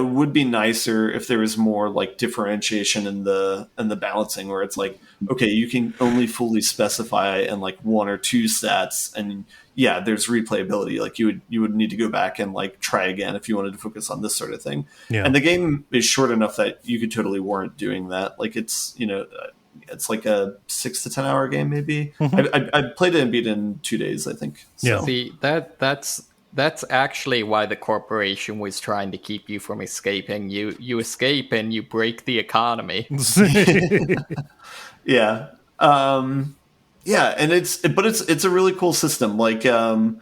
would be nicer if there was more like differentiation in the balancing, where it's like, okay, you can only fully specify in like 1 or 2 stats, and yeah, there's replayability. Like you would need to go back and like try again if you wanted to focus on this sort of thing. Yeah. And the game is short enough that you could totally warrant doing that. Like it's, you know, it's like a 6 to 10 hour game maybe. I played it and beat it in 2 days, I think. So. Yeah. See, that's actually why the corporation was trying to keep you from escaping. You escape and you break the economy. Yeah. And it's a really cool system. Like the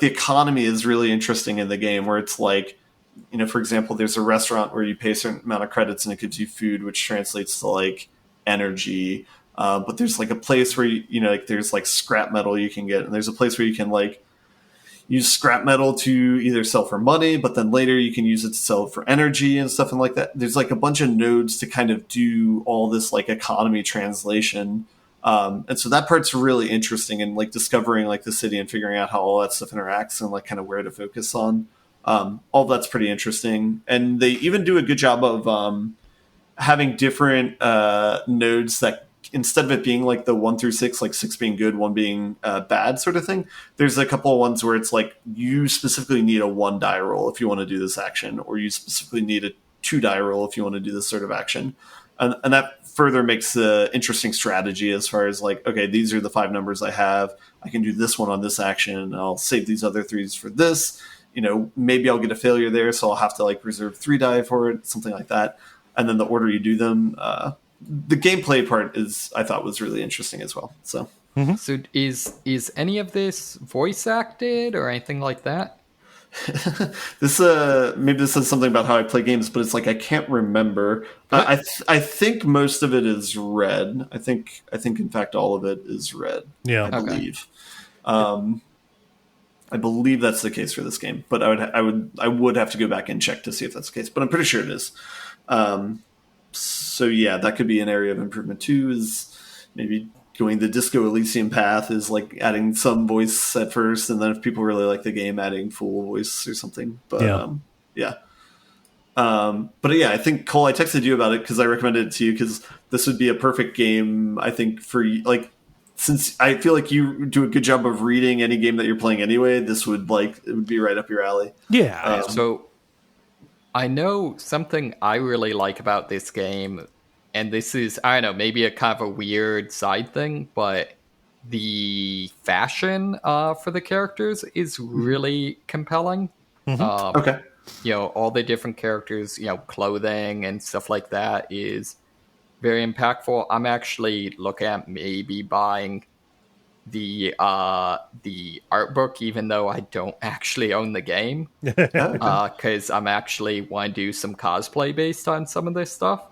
economy is really interesting in the game, where it's like, you know, for example, there's a restaurant where you pay a certain amount of credits and it gives you food, which translates to like energy. But there's like a place where you know, like there's like scrap metal you can get, and there's a place where you can like use scrap metal to either sell for money, but then later you can use it to sell for energy and stuff and like that. There's like a bunch of nodes to kind of do all this like economy translation. And so that part's really interesting, and like discovering like the city and figuring out how all that stuff interacts and like kind of where to focus on. All that's pretty interesting. And they even do a good job of having different nodes that, instead of it being like the 1 through 6, like 6 being good, 1 being bad sort of thing, there's a couple of ones where it's like you specifically need a 1 die roll if you want to do this action, or you specifically need a 2 die roll if you want to do this sort of action. And that further makes the interesting strategy as far as like, okay, these are the 5 numbers I have. I can do this one on this action, and I'll save these other 3s for this. You know, maybe I'll get a failure there, so I'll have to like reserve 3 die for it, something like that. And then the order you do them, the gameplay part I thought was really interesting as well. So, So is any of this voice acted or anything like that? This maybe this says something about how I play games, but it's like I can't remember. I think most of it is red. I think in fact all of it is red. Yeah, I believe. I believe that's the case for this game, but I would have to go back and check to see if that's the case. But I'm pretty sure it is. So yeah, that could be an area of improvement too. Is maybe going the Disco Elysium path, is like adding some voice at first, and then if people really like the game, adding full voice or something. But yeah. But yeah, I think, Cole, I texted you about it because I recommended it to you, because this would be a perfect game, I think, for like, since I feel like you do a good job of reading any game that you're playing anyway, this would it would be right up your alley. Yeah. So I know something I really like about this game, and this is, I don't know, maybe a kind of a weird side thing, but the fashion for the characters is really compelling. Okay. All the different characters, clothing and stuff like that is very impactful. I'm actually looking at maybe buying the art book, even though I don't actually own the game, because I'm actually want to do some cosplay based on some of this stuff.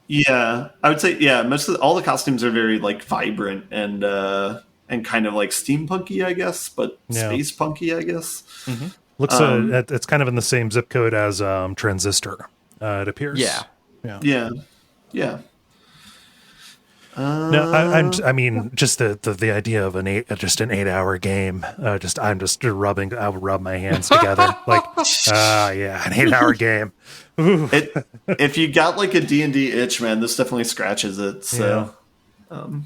Yeah, I would say most of all the costumes are very like vibrant and kind of like steampunky, I guess, but space punky, I guess. Looks it's kind of in the same zip code as Transistor. It appears. Yeah. No, I mean, just the idea of an 8-hour game. I would rub my hands together like, an 8-hour game. If you got like a D&D itch, man, this definitely scratches it. So, so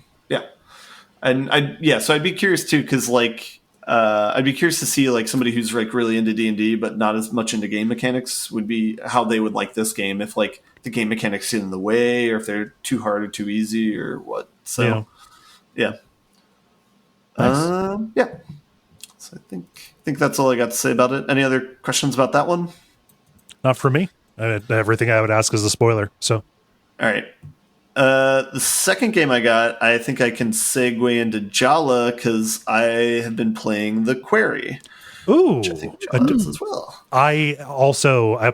I'd be curious too, because like, I'd be curious to see like somebody who's like really into D&D but not as much into game mechanics would be how they would like this game, if like the game mechanics get in the way or if they're too hard or too easy or what. So Nice. So I think that's all I got to say about it. Any other questions about that one? Not for me. Everything I would ask is a spoiler. So, all right. The second game I got, I think I can segue into Jala because I have been playing the Quarry. Ooh, which I think Jala does as well. I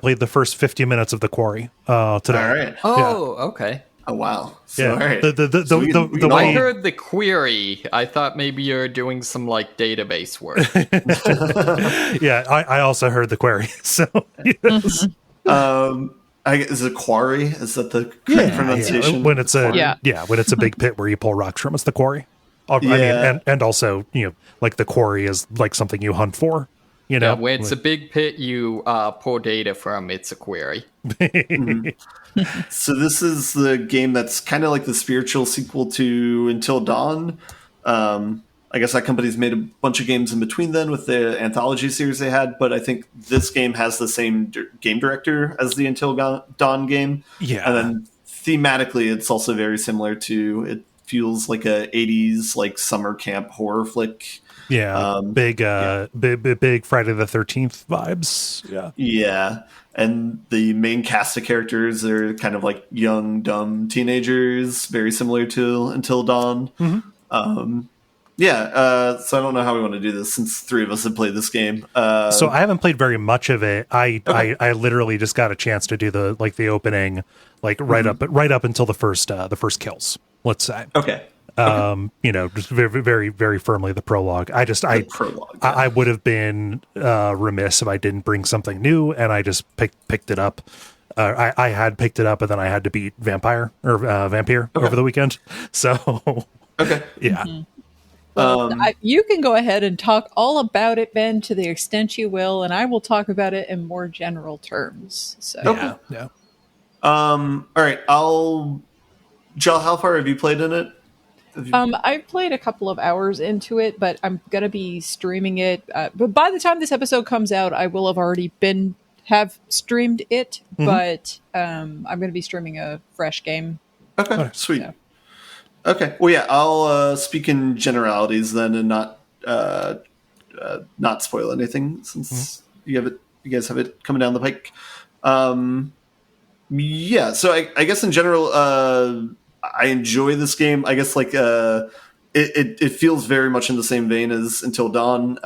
played the first 50 minutes of the Quarry today. All right. Oh, okay. Oh wow. So, all right. The I way heard the query. I thought maybe you're doing some like database work. I also heard the Quarry. So yes. Is it Quarry? Is that the correct pronunciation? When it's when it's a big pit where you pull rocks from, it's the Quarry. I mean, and also like the Quarry is like something you hunt for. When it's a big pit you pull data from, it's a query. So this is the game that's kind of like the spiritual sequel to Until Dawn. I guess that company's made a bunch of games in between then with the anthology series they had, but I think this game has the same game director as the Until Dawn game. Yeah. And then thematically, it's also very similar to, it feels like a 80s like summer camp horror flick. Yeah. Big Friday the 13th vibes. Yeah. Yeah. And the main cast of characters are kind of like young, dumb teenagers, very similar to Until Dawn. So I don't know how we want to do this since three of us have played this game. So I haven't played very much of it. I literally just got a chance to do the opening, like right up until the first kills. Let's say. Okay. Just very, very, very firmly the prologue. I would have been remiss if I didn't bring something new, and I just picked it up. I had picked it up, and then I had to beat Vampire over the weekend. So okay, yeah. Well, you can go ahead and talk all about it, Ben, to the extent you will, and I will talk about it in more general terms. So yeah. All right. Jal, how far have you played in it? I've played a couple of hours into it, but I'm gonna be streaming it. But by the time this episode comes out, I will have already have streamed it. But I'm gonna be streaming a fresh game. Okay, sweet. So. Okay, well, yeah, I'll speak in generalities then, and not spoil anything since you guys have it coming down the pike. So I guess in general, I enjoy this game. I guess like it feels very much in the same vein as Until Dawn.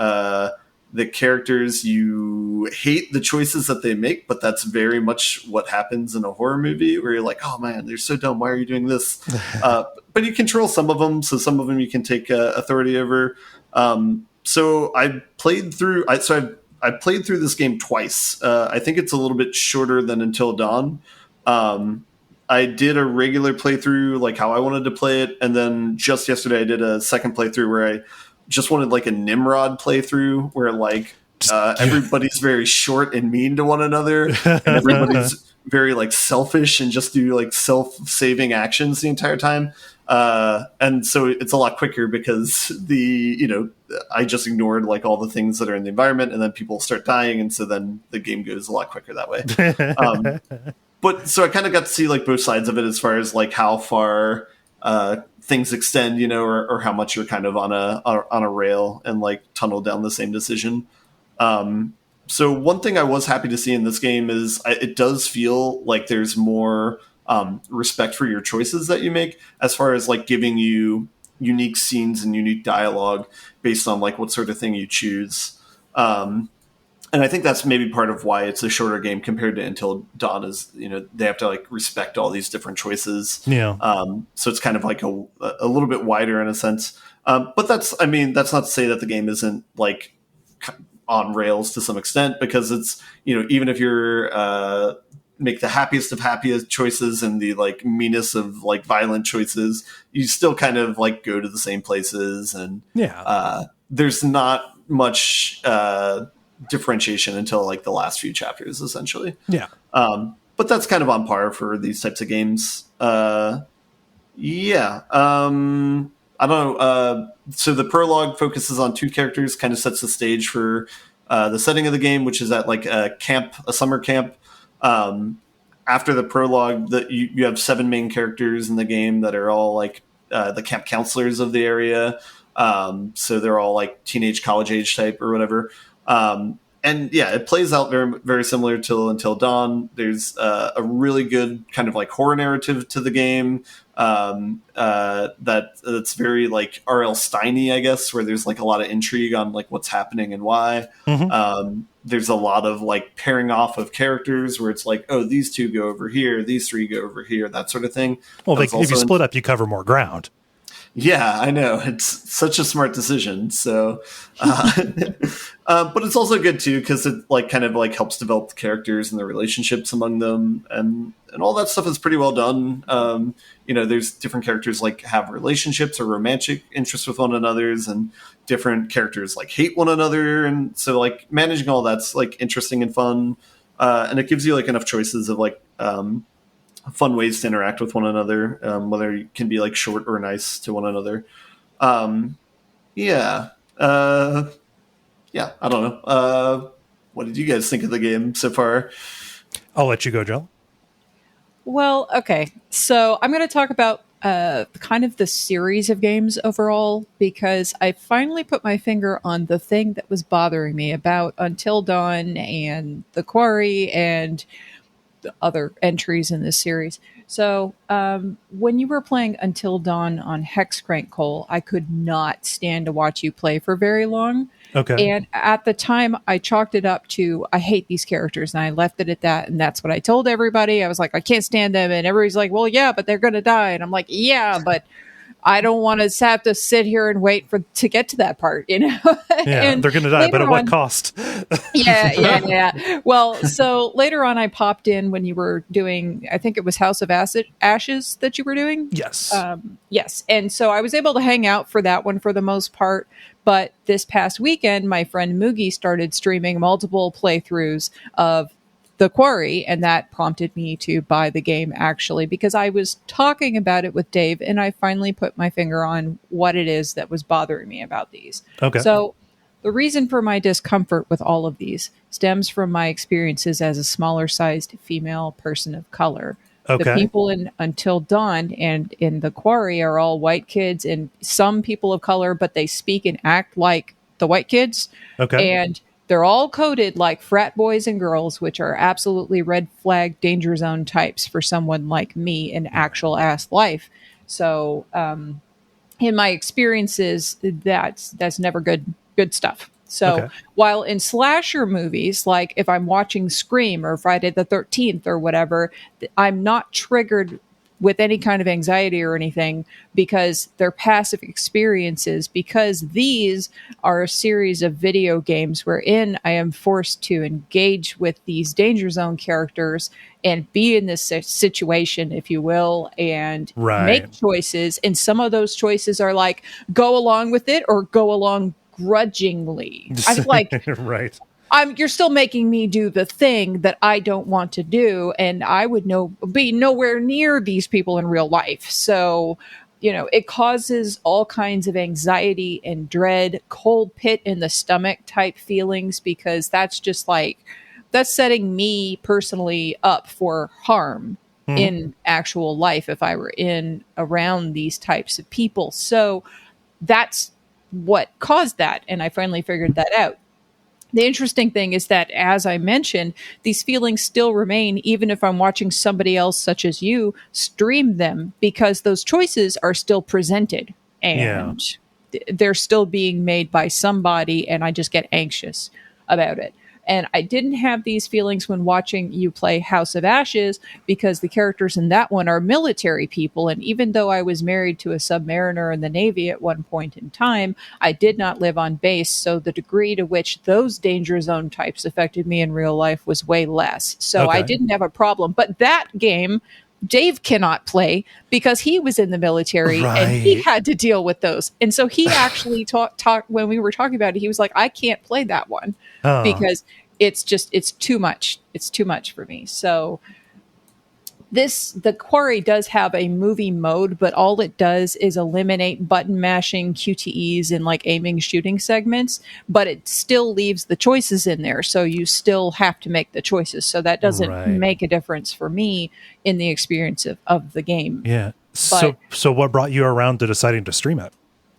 The characters, you hate the choices that they make, but that's very much what happens in a horror movie where you're like, oh man, they're so dumb. Why are you doing this? But you control some of them. So some of them you can take authority over. So I played through this game twice. I think it's a little bit shorter than Until Dawn. I did a regular playthrough, like how I wanted to play it. And then just yesterday I did a second playthrough where I just wanted like a Nimrod playthrough where like everybody's very short and mean to one another. And everybody's very like selfish and just do like self-saving actions the entire time. And so it's a lot quicker because I just ignored like all the things that are in the environment and then people start dying. And so then the game goes a lot quicker that way. But so I kind of got to see like both sides of it as far as like how far things extend, or how much you're kind of on a rail and like tunnel down the same decision. So one thing I was happy to see in this game is it does feel like there's more respect for your choices that you make, as far as like giving you unique scenes and unique dialogue based on like what sort of thing you choose. And I think that's maybe part of why it's a shorter game compared to Until Dawn is, they have to like respect all these different choices. Yeah. So it's kind of like a little bit wider in a sense. But that's not to say that the game isn't like on rails to some extent, because it's, even if you're make the happiest of happiest choices and the like meanest of like violent choices, you still kind of like go to the same places, and there's not much differentiation until like the last few chapters, essentially. But that's kind of on par for these types of games. I don't know. So the prologue focuses on two characters, kind of sets the stage for the setting of the game, which is at like a summer camp. After the prologue, you have 7 main characters in the game that are all like the camp counselors of the area. So they're all like teenage, college age type or whatever. And yeah, it plays out very, very similar to Until Dawn. There's a really good kind of like horror narrative to the game that's very like R.L. Steiny, I guess, where there's like a lot of intrigue on like what's happening and why. There's a lot of like pairing off of characters where it's like, oh, these two go over here, these 3 go over here, that sort of thing. Well, if you split up, you cover more ground. Yeah, I know. It's such a smart decision. So, but it's also good too, because it like kind of like helps develop the characters and the relationships among them, and all that stuff is pretty well done. There's different characters like have relationships or romantic interests with one another's, and different characters like hate one another, and so like managing all that's like interesting and fun, and it gives you like enough choices of like fun ways to interact with one another, whether you can be like short or nice to one another. I don't know. What did you guys think of the game so far? I'll let you go, Jala. Well, okay. So I'm going to talk about kind of the series of games overall, because I finally put my finger on the thing that was bothering me about Until Dawn and the Quarry and the other entries in this series. So when you were playing Until Dawn on Hexcrank, Kole, I could not stand to watch you play for very long. Okay. And at the time, I chalked it up to, I hate these characters, and I left it at that. And that's what I told everybody. I was like, I can't stand them. And everybody's like, well, yeah, but they're going to die. And I'm like, yeah, but I don't want to have to sit here and wait to get to that part, Yeah, and they're going to die, but at what cost? Yeah. Well, so later on, I popped in when you were doing, I think it was House of Ashes that you were doing. Yes. Yes. And so I was able to hang out for that one for the most part. But this past weekend, my friend Moogie started streaming multiple playthroughs of the Quarry, and that prompted me to buy the game, actually, because I was talking about it with Dave, and I finally put my finger on what it is that was bothering me about these. Okay. So the reason for my discomfort with all of these stems from my experiences as a smaller-sized female person of color. Okay. The people in Until Dawn and in the Quarry are all white kids and some people of color, but they speak and act like the white kids. Okay. And they're all coded like frat boys and girls, which are absolutely red flag danger zone types for someone like me in actual ass life. So, in my experiences, that's never good stuff. So while in slasher movies, like if I'm watching Scream or Friday the 13th or whatever, I'm not triggered with any kind of anxiety or anything because they're passive experiences, because these are a series of video games wherein I am forced to engage with these danger zone characters and be in this situation, if you will, and make choices. And some of those choices are like, go along with it or go along grudgingly. I'm like, you're still making me do the thing that I don't want to do, and I would be nowhere near these people in real life. So, it causes all kinds of anxiety and dread, cold pit in the stomach type feelings, because that's just like, that's setting me personally up for harm. in actual life if I were in around these types of people. So that's what caused that. And I finally figured that out. The interesting thing is that, as I mentioned, these feelings still remain even if I'm watching somebody else, such as you, stream them, because those choices are still presented and they're still being made by somebody, and I just get anxious about it. And I didn't have these feelings when watching you play House of Ashes, because the characters in that one are military people. And even though I was married to a submariner in the Navy at one point in time, I did not live on base. So the degree to which those danger zone types affected me in real life was way less. So I didn't have a problem. But that game, Dave cannot play because he was in the military and he had to deal with those. And so he actually talked when we were talking about it, he was like, I can't play that one because it's too much. It's too much for me. So the Quarry does have a movie mode, but all it does is eliminate button mashing, QTEs, and like aiming shooting segments, but it still leaves the choices in there. So you still have to make the choices. So that doesn't make a difference for me in the experience of the game. Yeah. So what brought you around to deciding to stream it?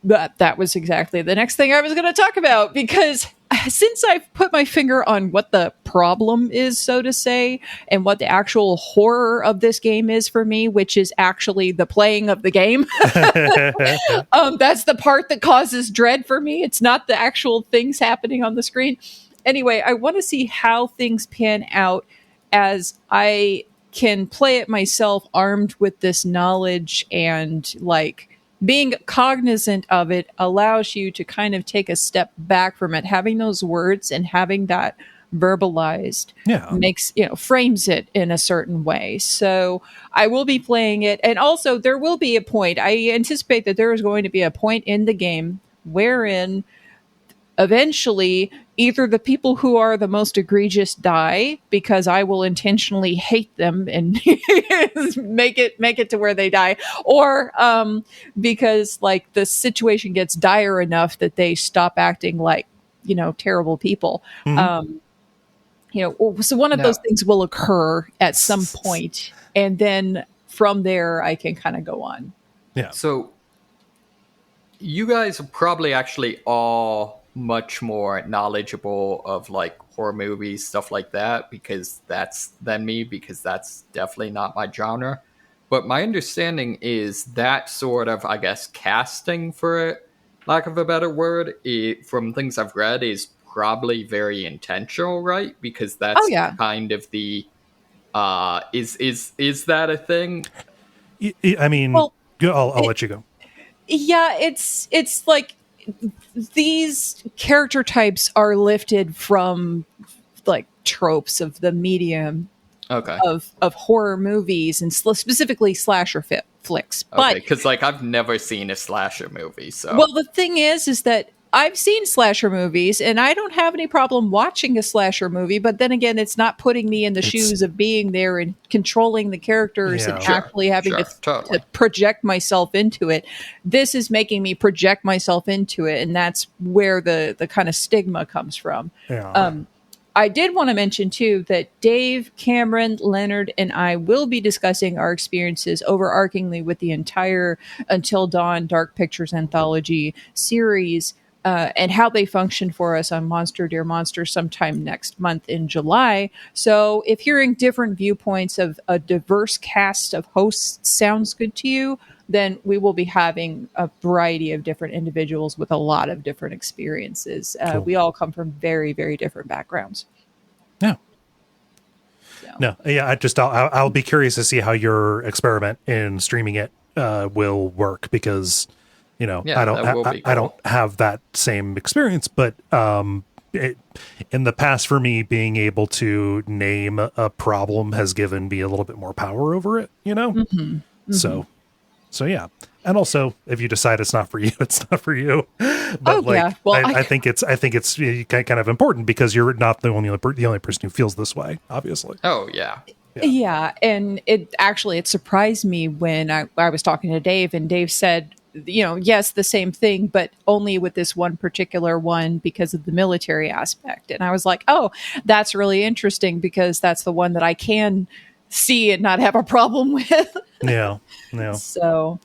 But that was exactly the next thing I was going to talk about, because since I've put my finger on what the problem is, so to say, and what the actual horror of this game is for me, which is actually the playing of the game, that's the part that causes dread for me. It's not the actual things happening on the screen. Anyway, I want to see how things pan out as I can play it myself, armed with this knowledge, and like being cognizant of it allows you to kind of take a step back from it. Having those words and having that verbalized makes, frames it in a certain way. So I will be playing it. And also there will be a point, I anticipate that there is going to be a point in the game wherein eventually either the people who are the most egregious die, because I will intentionally hate them and make it to where they die, or because like the situation gets dire enough that they stop acting like, terrible people. So one of those things will occur at some point, and then from there I can kind of go on. Yeah. So you guys are probably actually all much more knowledgeable of like horror movies, stuff like that, because that's definitely not my genre. But my understanding is that sort of, I guess, casting, for lack of a better word, from things I've read, is probably very intentional, right? Because that's kind of the is that a thing? I mean, I'll let you go. Yeah, it's like these character types are lifted from like tropes of the medium of horror movies, and specifically slasher flicks. But because like I've never seen a slasher movie. So well, the thing is that I've seen slasher movies and I don't have any problem watching a slasher movie, but then again, it's not putting me in the shoes of being there and controlling the characters and actually having to project myself into it. This is making me project myself into it, and that's where the kind of stigma comes from. I did want to mention, too, that Dave, Cameron, Leonard, and I will be discussing our experiences overarchingly with the entire Until Dawn Dark Pictures Anthology series, and how they function for us on Monster Dear Monster sometime next month in July. So if hearing different viewpoints of a diverse cast of hosts sounds good to you, then we will be having a variety of different individuals with a lot of different experiences. Cool. We all come from very, very different backgrounds. Yeah. So. No, yeah, I'll be curious to see how your experiment in streaming it will work, because I don't have that same experience, but in the past, for me, being able to name a problem has given me a little bit more power over it, So yeah. And also, if you decide it's not for you, it's not for you. But I think it's kind of important, because you're not the only person who feels this way, obviously. Oh yeah. Yeah. And it surprised me when I was talking to Dave, and Dave said, yes, the same thing, but only with this one particular one because of the military aspect. And I was like, oh, that's really interesting, because that's the one that I can see and not have a problem with. Yeah. So,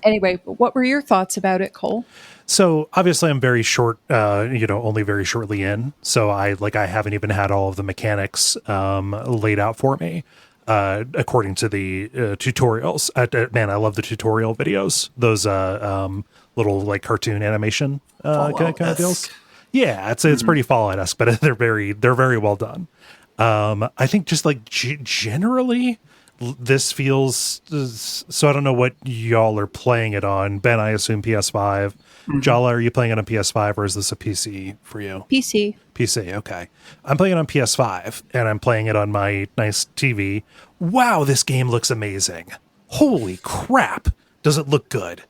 anyway, what were your thoughts about it, Kole? So obviously I'm very short, only very shortly in. So I haven't even had all of the mechanics laid out for me according to the tutorials. Man, I love the tutorial videos. Those little like cartoon animation kind of deals. Yeah, it's pretty Fallout-esque, but they're very well done. I think just like generally, this feels so. I don't know what y'all are playing it on. Ben, I assume PS5. Jala, are you playing it on PS5 or is this a PC for you? PC. PC, okay. I'm playing it on PS5 and I'm playing it on my nice TV. Wow, this game looks amazing. Holy crap, does it look good?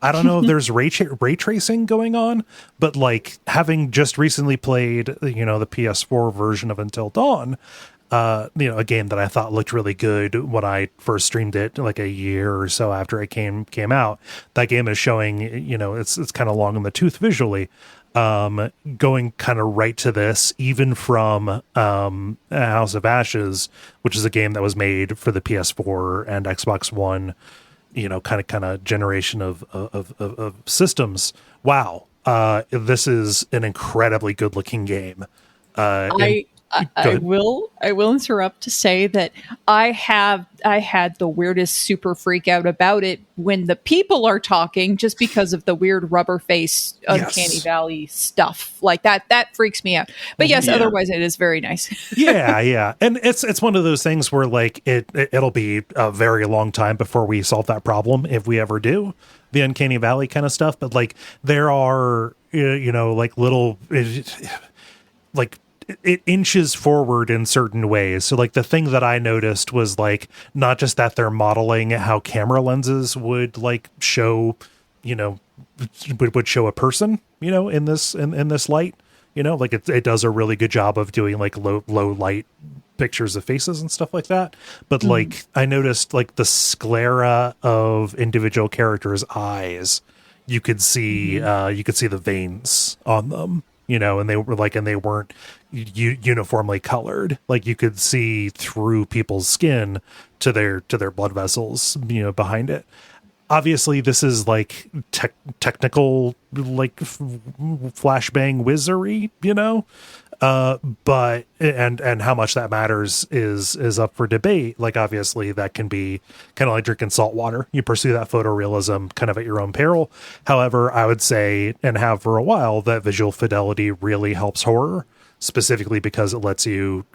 I don't know if there's ray tracing going on, but like having just recently played, the PS4 version of Until Dawn, a game that I thought looked really good when I first streamed it like a year or so after it came out. That game is showing, it's kind of long in the tooth visually, going kind of right to this, even from House of Ashes, which is a game that was made for the PS4 and Xbox One, kind of generation of systems. Wow. This is an incredibly good looking game. I will interrupt to say that I had the weirdest super freak out about it when the people are talking, just because of the weird rubber face Uncanny Valley stuff like that freaks me out. But yes, otherwise it is very nice. yeah, and it's one of those things where like it'll be a very long time before we solve that problem, if we ever do, the Uncanny Valley kind of stuff. But like there are like little like it inches forward in certain ways. So like the thing that I noticed was like not just that they're modeling how camera lenses would like show, would show a person, in this light, like it does a really good job of doing like low light pictures of faces and stuff like that. But like I noticed like the sclera of individual characters' eyes, you could see the veins on them. And they weren't uniformly colored. Like you could see through people's skin to their blood vessels, behind it. Obviously, this is like technical, like flashbang wizardry, but how much that matters is up for debate. Like obviously that can be kind of like drinking salt water. You pursue that photorealism kind of at your own peril. However, I would say, and have for a while, that visual fidelity really helps horror, specifically because it lets you,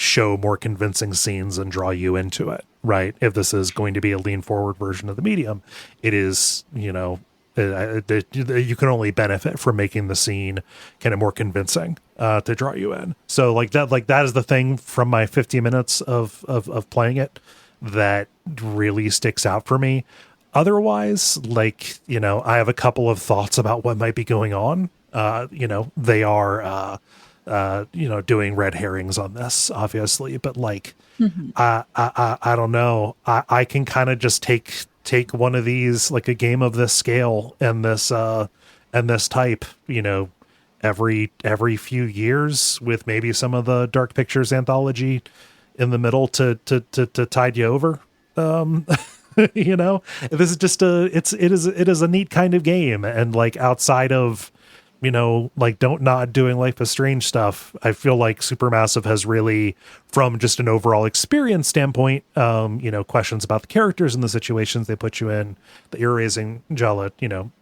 show more convincing scenes and draw you into it, right? If this is going to be a lean forward version of the medium, it is, you can only benefit from making the scene kind of more convincing to draw you in. So that is the thing from my 50 minutes of playing it that really sticks out for me. Otherwise, I have a couple of thoughts about what might be going on. They are, doing red herrings on this, obviously, but I don't know. I can kind of just take one of these, like a game of this scale and this type, every few years, with maybe some of the Dark Pictures anthology in the middle to tide you over. This is just it is a neat kind of game, and like outside of not doing Life is Strange stuff, I feel like Supermassive has really, from just an overall experience standpoint, questions about the characters and the situations they put you in that you're raising, Jala,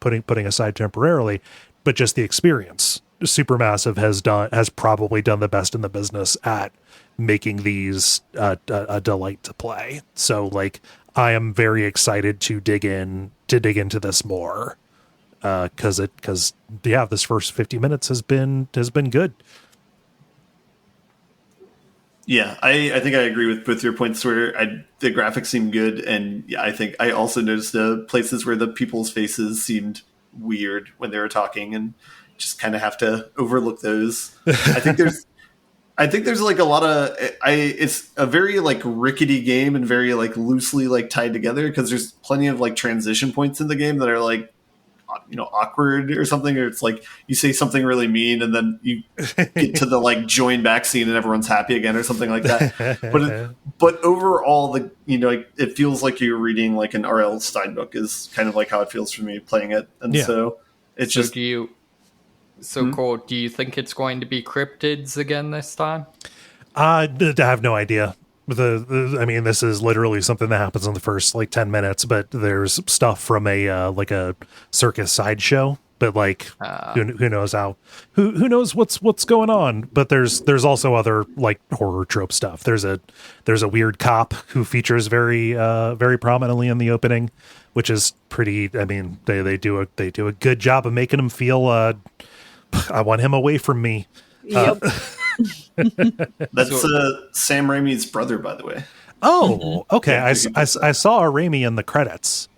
putting aside temporarily, but just the experience. Supermassive has probably done the best in the business at making these a delight to play. So I am very excited to dig into this more. Because this first 50 minutes has been good. Yeah, I think I agree with your points where the graphics seem good, and I think I also noticed the places where the people's faces seemed weird when they were talking, and just kind of have to overlook those. I think there's like a lot of it's a very like rickety game and very like loosely like tied together, because there's plenty of like transition points in the game that are like awkward or something, or it's like you say something really mean and then you get to the like join back scene and everyone's happy again or something like that. But overall, it feels like you're reading like an R.L. Stein book is kind of like how it feels for me playing it, and so it's so just. Cole, do you think it's going to be cryptids again this time? I have no idea. I mean, this is literally something that happens in the first like 10 minutes, but there's stuff from a like a circus sideshow. But like, who knows who knows what's going on? But there's also other like horror trope stuff. There's a weird cop who features very prominently in the opening, which is pretty. I mean, they do a good job of making him feel. I want him away from me. Yep. That's Sam Raimi's brother, by the way. Oh, okay. Yeah, I saw a Raimi in the credits.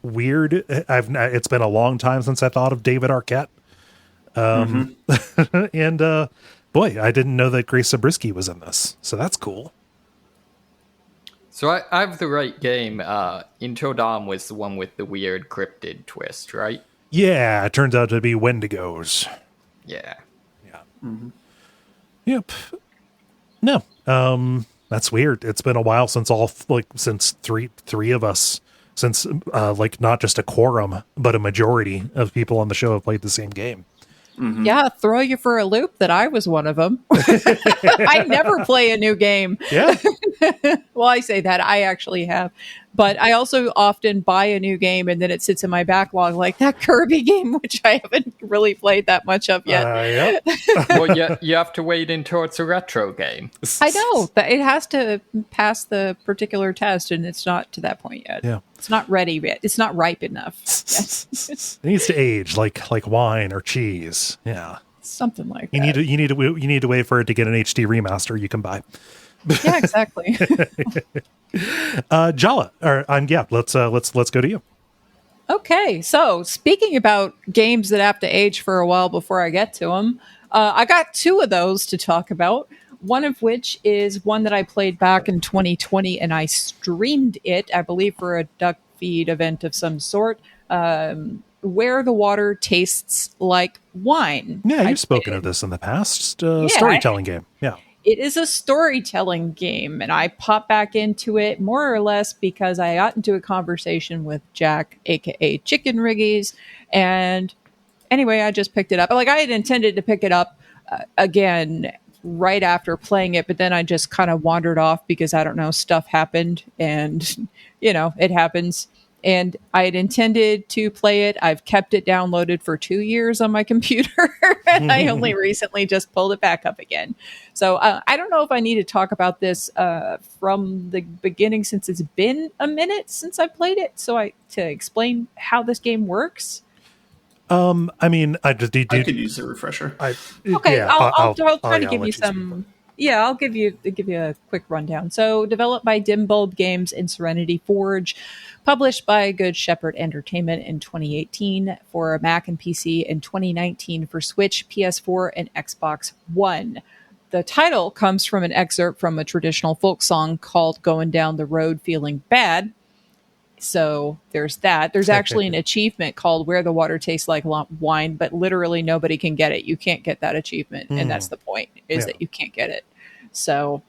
Weird. It's been a long time since I thought of David Arquette. And boy, I didn't know that Grace Zabriskie was in this, so that's cool. So I have the right game. Into Dawn was the one with the weird cryptid twist, right? Yeah, it turns out to be Wendigos. Yeah. Mm-hmm. Yep. No. That's weird. It's been a while since since three of us, since like not just a quorum, but a majority of people on the show have played the same game. Mm-hmm. Yeah, throw you for a loop that I was one of them. I never play a new game. Yeah. Well, I say that. I actually have. But I also often buy a new game and then it sits in my backlog, like that Kirby game, which I haven't really played that much of yet. Yep. Well, you have to wait until it's a retro game. I know, but it has to pass the particular test, and it's not to that point yet. Yeah. It's not ready yet. It's not ripe enough. It needs to age like wine or cheese. Yeah. Something like that. You need to wait for it to get an HD remaster you can buy. Yeah, exactly. Jala, let's go to you. Okay, so speaking about games that have to age for a while before I get to them, I got two of those to talk about. One of which is one that I played back in 2020, and I streamed it, I believe, for a Duckfeed event of some sort. Where the Water Tastes Like Wine. Yeah, you've spoken of this in the past. Storytelling game. Yeah. It is a storytelling game, and I popped back into it more or less because I got into a conversation with Jack, aka Chicken Riggies, and anyway, I just picked it up. Like, I had intended to pick it up again right after playing it, but then I just kind of wandered off because, I don't know, stuff happened, and, it happens. And I had intended to play it. I've kept it downloaded for 2 years on my computer. And I only recently just pulled it back up again. So I don't know if I need to talk about this from the beginning, since it's been a minute since I played it. So to explain how this game works. I mean, I could use a refresher. Okay, yeah, I'll try to give you some. Yeah, I'll give you a quick rundown. So, developed by Dim Bulb Games and Serenity Forge, published by Good Shepherd Entertainment in 2018 for Mac and PC, in 2019 for Switch, PS4, and Xbox One. The title comes from an excerpt from a traditional folk song called "Going Down the Road Feeling Bad." So there's that. There's actually an achievement called Where the Water Tastes Like Wine, but literally nobody can get it. You can't get that achievement. And that's the point, that you can't get it. So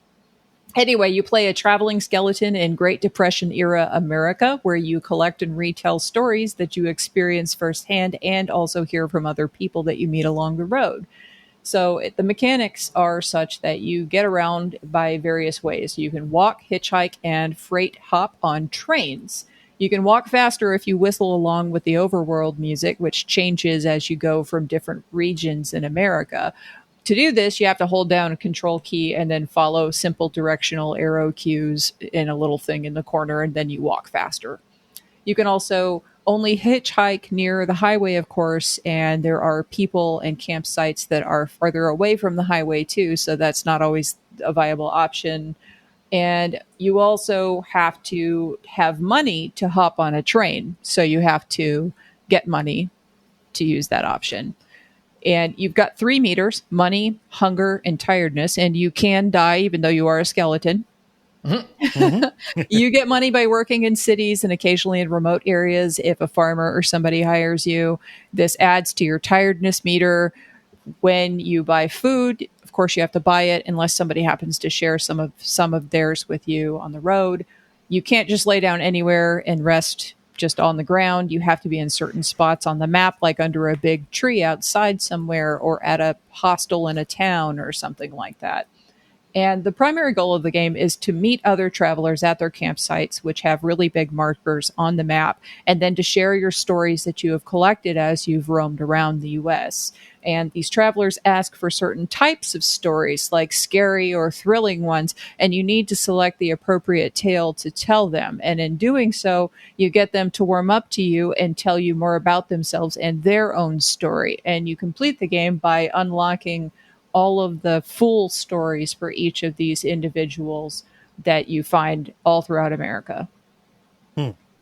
anyway, you play a traveling skeleton in Great Depression era America, where you collect and retell stories that you experience firsthand and also hear from other people that you meet along the road. So the mechanics are such that you get around by various ways. You can walk, hitchhike, and freight hop on trains. You can walk faster if you whistle along with the overworld music, which changes as you go from different regions in America. To do this, you have to hold down a control key and then follow simple directional arrow cues in a little thing in the corner, and then you walk faster. You can also only hitchhike near the highway, of course, and there are people and campsites that are farther away from the highway too, so that's not always a viable option. And you also have to have money to hop on a train, so you have to get money to use that option. And you've got 3 meters: money, hunger, and tiredness, and you can die even though you are a skeleton. You get money by working in cities and occasionally in remote areas if a farmer or somebody hires you. This adds to your tiredness meter. When you buy food, of course you have to buy it unless somebody happens to share some of theirs with you on the road. You can't just lay down anywhere and rest just on the ground. You have to be in certain spots on the map, like under a big tree outside somewhere or at a hostel in a town or something like that. And the primary goal of the game is to meet other travelers at their campsites, which have really big markers on the map, and then to share your stories that you have collected as you've roamed around the US. And these travelers ask for certain types of stories, like scary or thrilling ones, and you need to select the appropriate tale to tell them. And in doing so, you get them to warm up to you and tell you more about themselves and their own story. And you complete the game by unlocking all of the full stories for each of these individuals that you find all throughout America.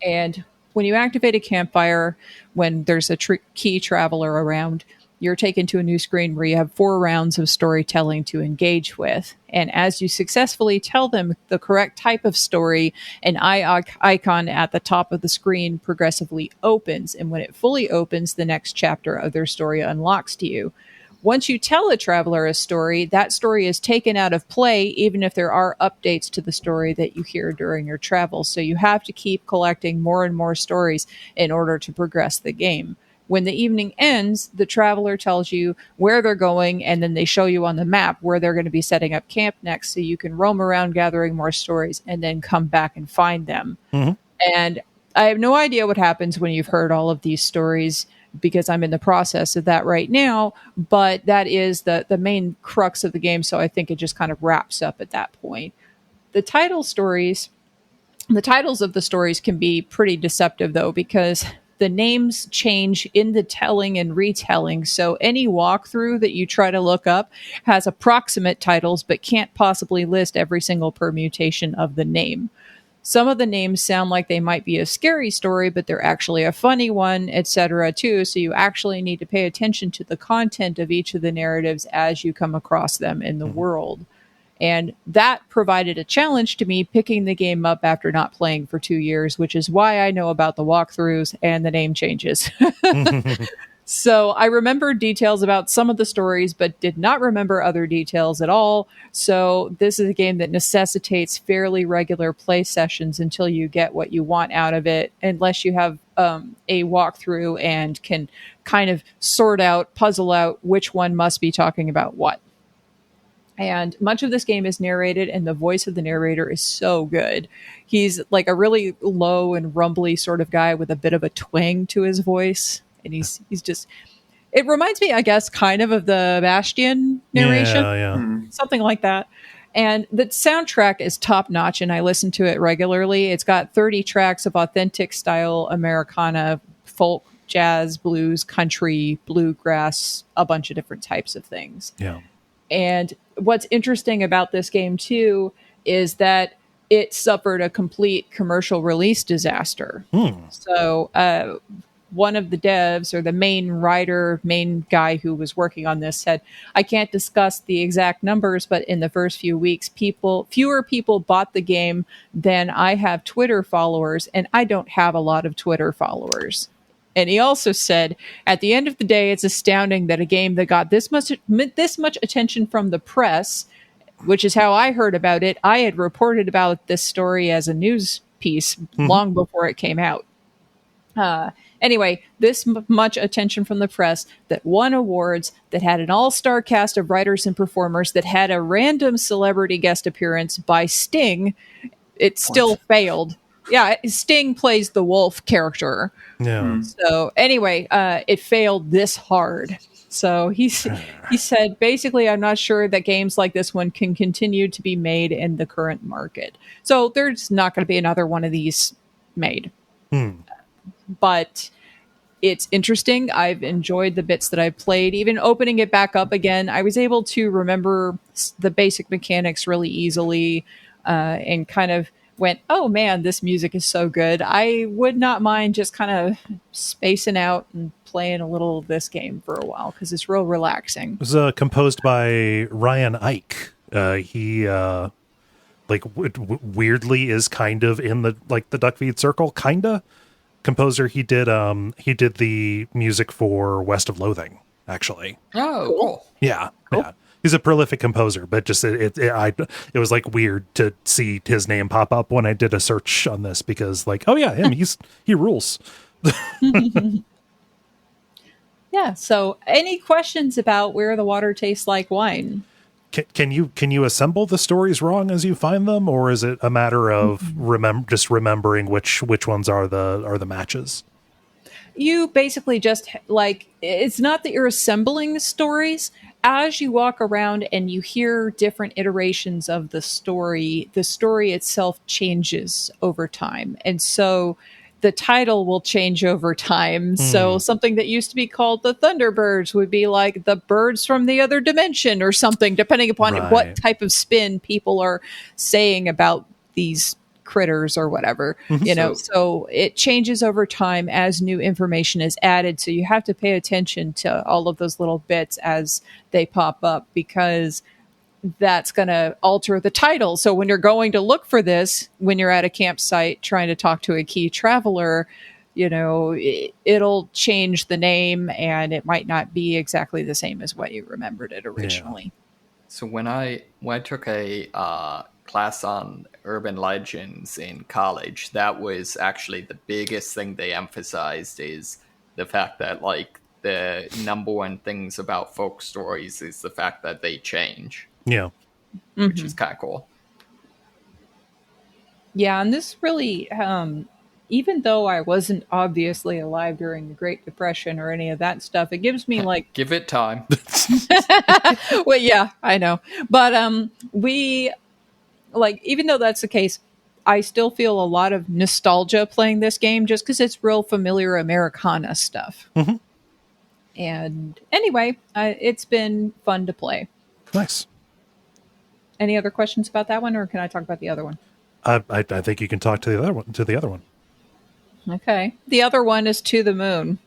And when you activate a campfire, when there's a key traveler around, you're taken to a new screen where you have 4 rounds of storytelling to engage with. And as you successfully tell them the correct type of story, an icon at the top of the screen progressively opens. And when it fully opens, the next chapter of their story unlocks to you. Once you tell a traveler a story, that story is taken out of play, even if there are updates to the story that you hear during your travels. So you have to keep collecting more and more stories in order to progress the game. When the evening ends, the traveler tells you where they're going, and then they show you on the map where they're going to be setting up camp next, so you can roam around gathering more stories and then come back and find them. And I have no idea what happens when you've heard all of these stories, because I'm in the process of that right now, but that is the main crux of the game, so I think it just kind of wraps up at that point. The titles of the stories can be pretty deceptive, though, because the names change in the telling and retelling, so any walkthrough that you try to look up has approximate titles, but can't possibly list every single permutation of the name. Some of the names sound like they might be a scary story, but they're actually a funny one, etc. too. So you actually need to pay attention to the content of each of the narratives as you come across them in the world. And that provided a challenge to me picking the game up after not playing for 2 years, which is why I know about the walkthroughs and the name changes. So I remembered details about some of the stories, but did not remember other details at all. So this is a game that necessitates fairly regular play sessions until you get what you want out of it, unless you have a walkthrough and can kind of puzzle out which one must be talking about what. And much of this game is narrated, and the voice of the narrator is so good. He's like a really low and rumbly sort of guy with a bit of a twang to his voice. And he's just, it reminds me, I guess, kind of the Bastion narration, something like that. And the soundtrack is top notch, and I listen to it regularly. It's got 30 tracks of authentic style Americana, folk, jazz, blues, country, bluegrass, a bunch of different types of things. Yeah. And what's interesting about this game too is that it suffered a complete commercial release disaster. So, one of the devs, or the main guy who was working on this, said, I can't discuss the exact numbers, but in the first few weeks, fewer people bought the game than I have Twitter followers, and I don't have a lot of Twitter followers. And he also said, at the end of the day, it's astounding that a game that got this much attention from the press, which is how I heard about it. I had reported about this story as a news piece long before it came out. Anyway, this much attention from the press, that won awards, that had an all-star cast of writers and performers, that had a random celebrity guest appearance by Sting, it still failed. Yeah, Sting plays the wolf character. Yeah. So anyway, it failed this hard. So he said, basically, I'm not sure that games like this one can continue to be made in the current market. So there's not going to be another one of these made. But it's interesting. I've enjoyed the bits that I've played. Even opening it back up again, I was able to remember the basic mechanics really easily, and kind of went, oh man, this music is so good. I would not mind just kind of spacing out and playing a little of this game for a while, because it's real relaxing. It was composed by Ryan Ike. He weirdly is kind of in the Duckfeed circle, kinda. Composer, he did the music for West of Loathing, actually. Oh, cool. Yeah. He's a prolific composer, but just it was like weird to see his name pop up when I did a search on this, because like, oh yeah, he rules. Yeah. So, any questions about where the water tastes like wine? Can you assemble the stories wrong as you find them, or is it a matter of remembering which ones are the matches? You basically just like, it's not that you're assembling the stories. As you walk around and you hear different iterations of the story itself changes over time. And so the title will change over time. So something that used to be called the Thunderbirds would be like the birds from the other dimension or something, depending upon what type of spin people are saying about these critters or whatever, so it changes over time as new information is added. So you have to pay attention to all of those little bits as they pop up, because that's going to alter the title. So when you're going to look for this, when you're at a campsite trying to talk to a key traveler, it'll change the name and it might not be exactly the same as what you remembered it originally. Yeah. So when I took a class on urban legends in college, that was actually the biggest thing they emphasized, is the fact that like the number one things about folk stories is the fact that they change. Yeah. Which is kind of cool. Yeah, and this really, even though I wasn't obviously alive during the Great Depression or any of that stuff, it gives me like... Give it time. Well, yeah, I know. But even though that's the case, I still feel a lot of nostalgia playing this game just because it's real familiar Americana stuff. Mm-hmm. And anyway, it's been fun to play. Nice. Any other questions about that one, or can I talk about the other one? I think you can talk to the other one. Okay. The other one is To the Moon.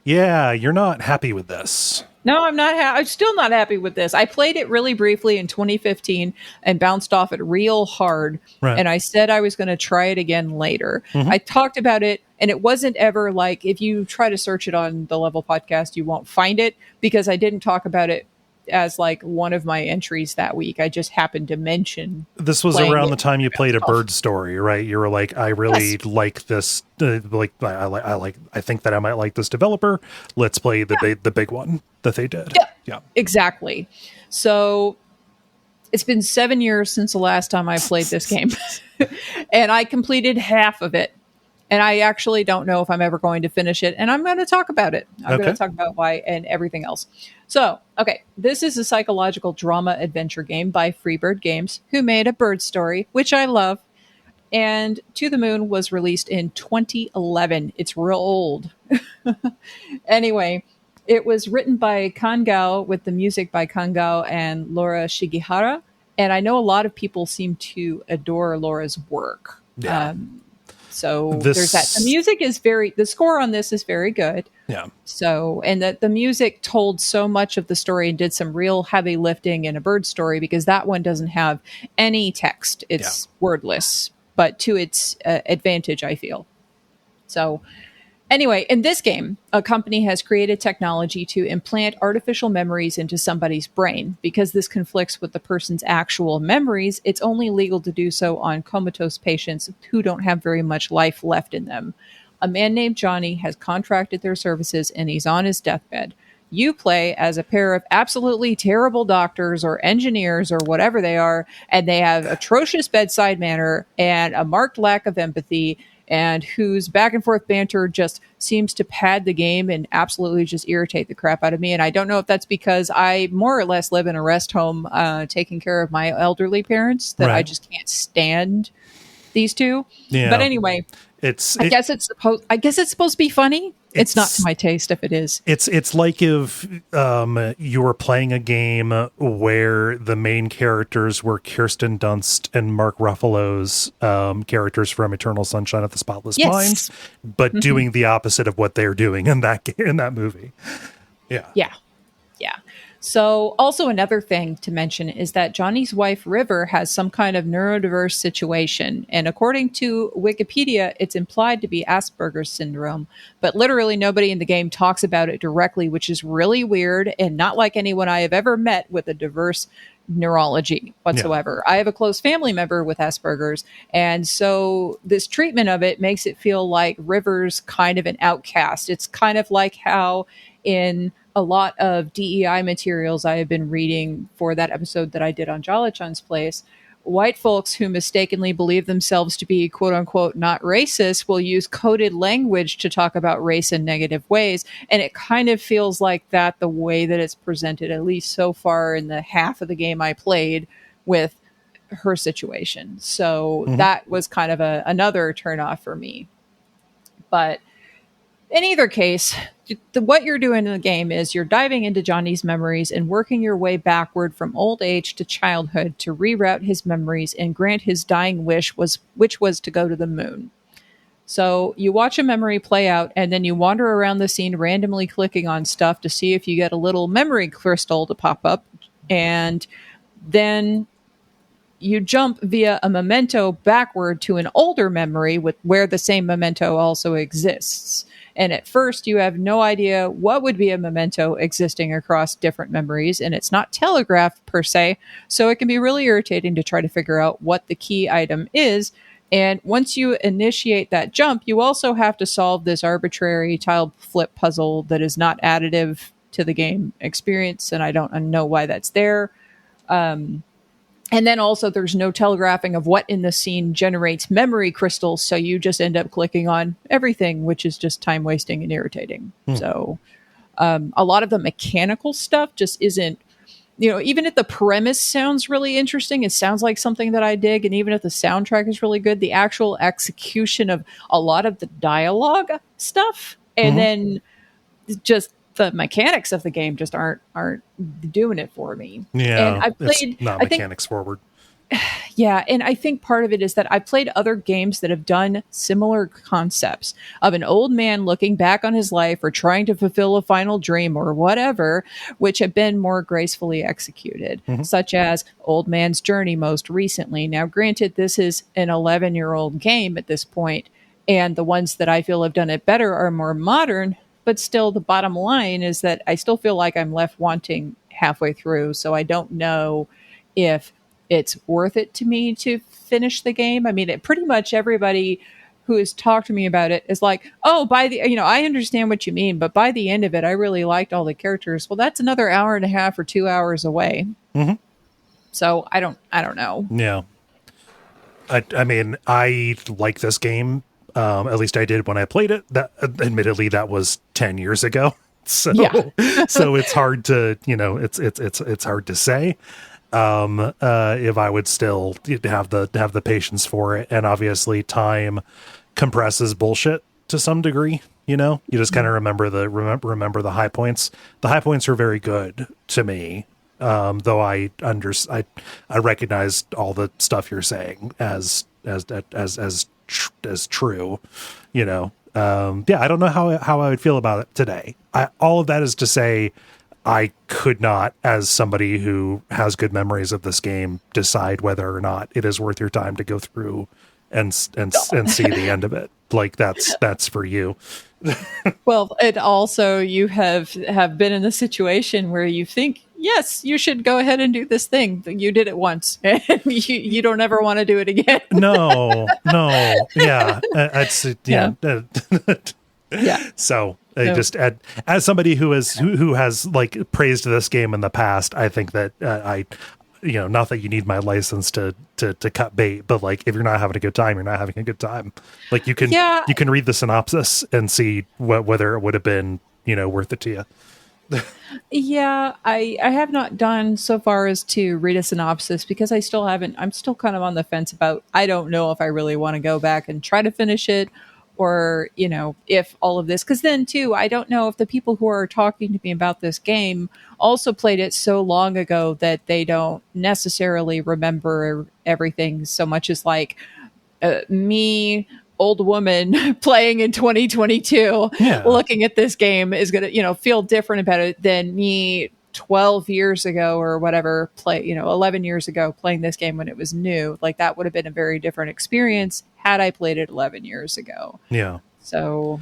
Yeah, you're not happy with this. No, I'm not. I'm still not happy with this. I played it really briefly in 2015 and bounced off it real hard. Right. And I said I was going to try it again later. Mm-hmm. I talked about it, and it wasn't ever like, if you try to search it on the Level Podcast, you won't find it, because I didn't talk about it as like one of my entries that week. I just happened to mention this was around the time you played A Bird Story, right? You were like, I really like this. I think that I might like this developer. Let's play the big one that they did. Yeah, exactly. So it's been 7 years since the last time I played this game, and I completed half of it. And I actually don't know if I'm ever going to finish it. And I'm going to talk about it. I'm going to talk about why and everything else. So, okay. This is a psychological drama adventure game by Freebird Games, who made A Bird Story, which I love. And To the Moon was released in 2011. It's real old. Anyway, it was written by Kangao with the music by Kangao and Laura Shigihara. And I know a lot of people seem to adore Laura's work. Yeah. So there's that. The score on this is very good. Yeah. So, and that the music told so much of the story and did some real heavy lifting in A Bird Story, because that one doesn't have any text. It's wordless, but to its advantage, I feel. So anyway, in this game, a company has created technology to implant artificial memories into somebody's brain. Because this conflicts with the person's actual memories, it's only legal to do so on comatose patients who don't have very much life left in them. A man named Johnny has contracted their services, and he's on his deathbed. You play as a pair of absolutely terrible doctors or engineers or whatever they are, and they have atrocious bedside manner and a marked lack of empathy, and whose back and forth banter just seems to pad the game and absolutely just irritate the crap out of me. And I don't know if that's because I more or less live in a rest home taking care of my elderly parents, that I just can't stand these two. Yeah. But anyway, I guess it's supposed to be funny. It's not to my taste if it is. It's like if you were playing a game where the main characters were Kirsten Dunst and Mark Ruffalo's characters from Eternal Sunshine of the Spotless Mind, but doing the opposite of what they're doing in that movie. Yeah. Yeah. Yeah. So, also another thing to mention is that Johnny's wife, River, has some kind of neurodiverse situation. And according to Wikipedia, it's implied to be Asperger's syndrome. But literally nobody in the game talks about it directly, which is really weird and not like anyone I have ever met with a diverse neurology whatsoever. Yeah. I have a close family member with Asperger's. And so this treatment of it makes it feel like River's kind of an outcast. It's kind of like how in a lot of DEI materials I have been reading for that episode that I did on Jala-chan's place, white folks who mistakenly believe themselves to be quote unquote not racist will use coded language to talk about race in negative ways. And it kind of feels like that the way that it's presented, at least so far in the half of the game I played with her situation. So that was kind of another turnoff for me. But in either case, what you're doing in the game is you're diving into Johnny's memories and working your way backward from old age to childhood to reroute his memories and grant his dying wish, which was to go to the moon. So you watch a memory play out, and then you wander around the scene randomly clicking on stuff to see if you get a little memory crystal to pop up, and then you jump via a memento backward to an older memory where the same memento also exists. And at first, you have no idea what would be a memento existing across different memories, and it's not telegraphed per se, so it can be really irritating to try to figure out what the key item is. And once you initiate that jump, you also have to solve this arbitrary tile flip puzzle that is not additive to the game experience, and I don't know why that's there. And then also there's no telegraphing of what in the scene generates memory crystals. So you just end up clicking on everything, which is just time wasting and irritating. So a lot of the mechanical stuff just isn't, even if the premise sounds really interesting, it sounds like something that I dig. And even if the soundtrack is really good, the actual execution of a lot of the dialogue stuff and then just the mechanics of the game just aren't doing it for me. Yeah, and I played it's not mechanics forward. Yeah, and I think part of it is that I played other games that have done similar concepts of an old man looking back on his life or trying to fulfill a final dream or whatever, which have been more gracefully executed, such as Old Man's Journey most recently. Now, granted, this is an 11-year-old game at this point, and the ones that I feel have done it better are more modern, but still the bottom line is that I still feel like I'm left wanting halfway through, so I don't know if it's worth it to me to finish the game. I mean, pretty much everybody who has talked to me about it is like, oh, I understand what you mean, but by the end of it, I really liked all the characters. Well, that's another hour and a half or 2 hours away. So I don't know. Yeah. I mean, I like this game. At least I did when I played it. That admittedly, that was 10 years ago. So, so it's hard to, it's hard to say. If I would still have the patience for it. And obviously time compresses bullshit to some degree, you just kind of remember the high points. The high points are very good to me. Though I recognized all the stuff you're saying as true, I don't know how I would feel about it today. All of that is to say, I could not, as somebody who has good memories of this game, decide whether or not it is worth your time to go through and see the end of it. Like that's for you. Well, and also you have been in the situation where you think, yes, you should go ahead and do this thing. You did it once, and you don't ever want to do it again. No, yeah, yeah. So. Just as somebody who has like praised this game in the past, I think that not that you need my license to cut bait, but like if you're not having a good time, you're not having a good time. Like you can read the synopsis and see whether it would have been worth it to you. Yeah, I have not done so far as to read a synopsis because I'm still kind of on the fence about, I don't know if I really want to go back and try to finish it. Or, if all of this, because then too, I don't know if the people who are talking to me about this game also played it so long ago that they don't necessarily remember everything so much as like me, old woman playing in 2022, looking at this game is going to, feel different about it than me 12 years ago or whatever, 11 years ago, playing this game when it was new, like that would have been a very different experience had I played it 11 years ago. Yeah. So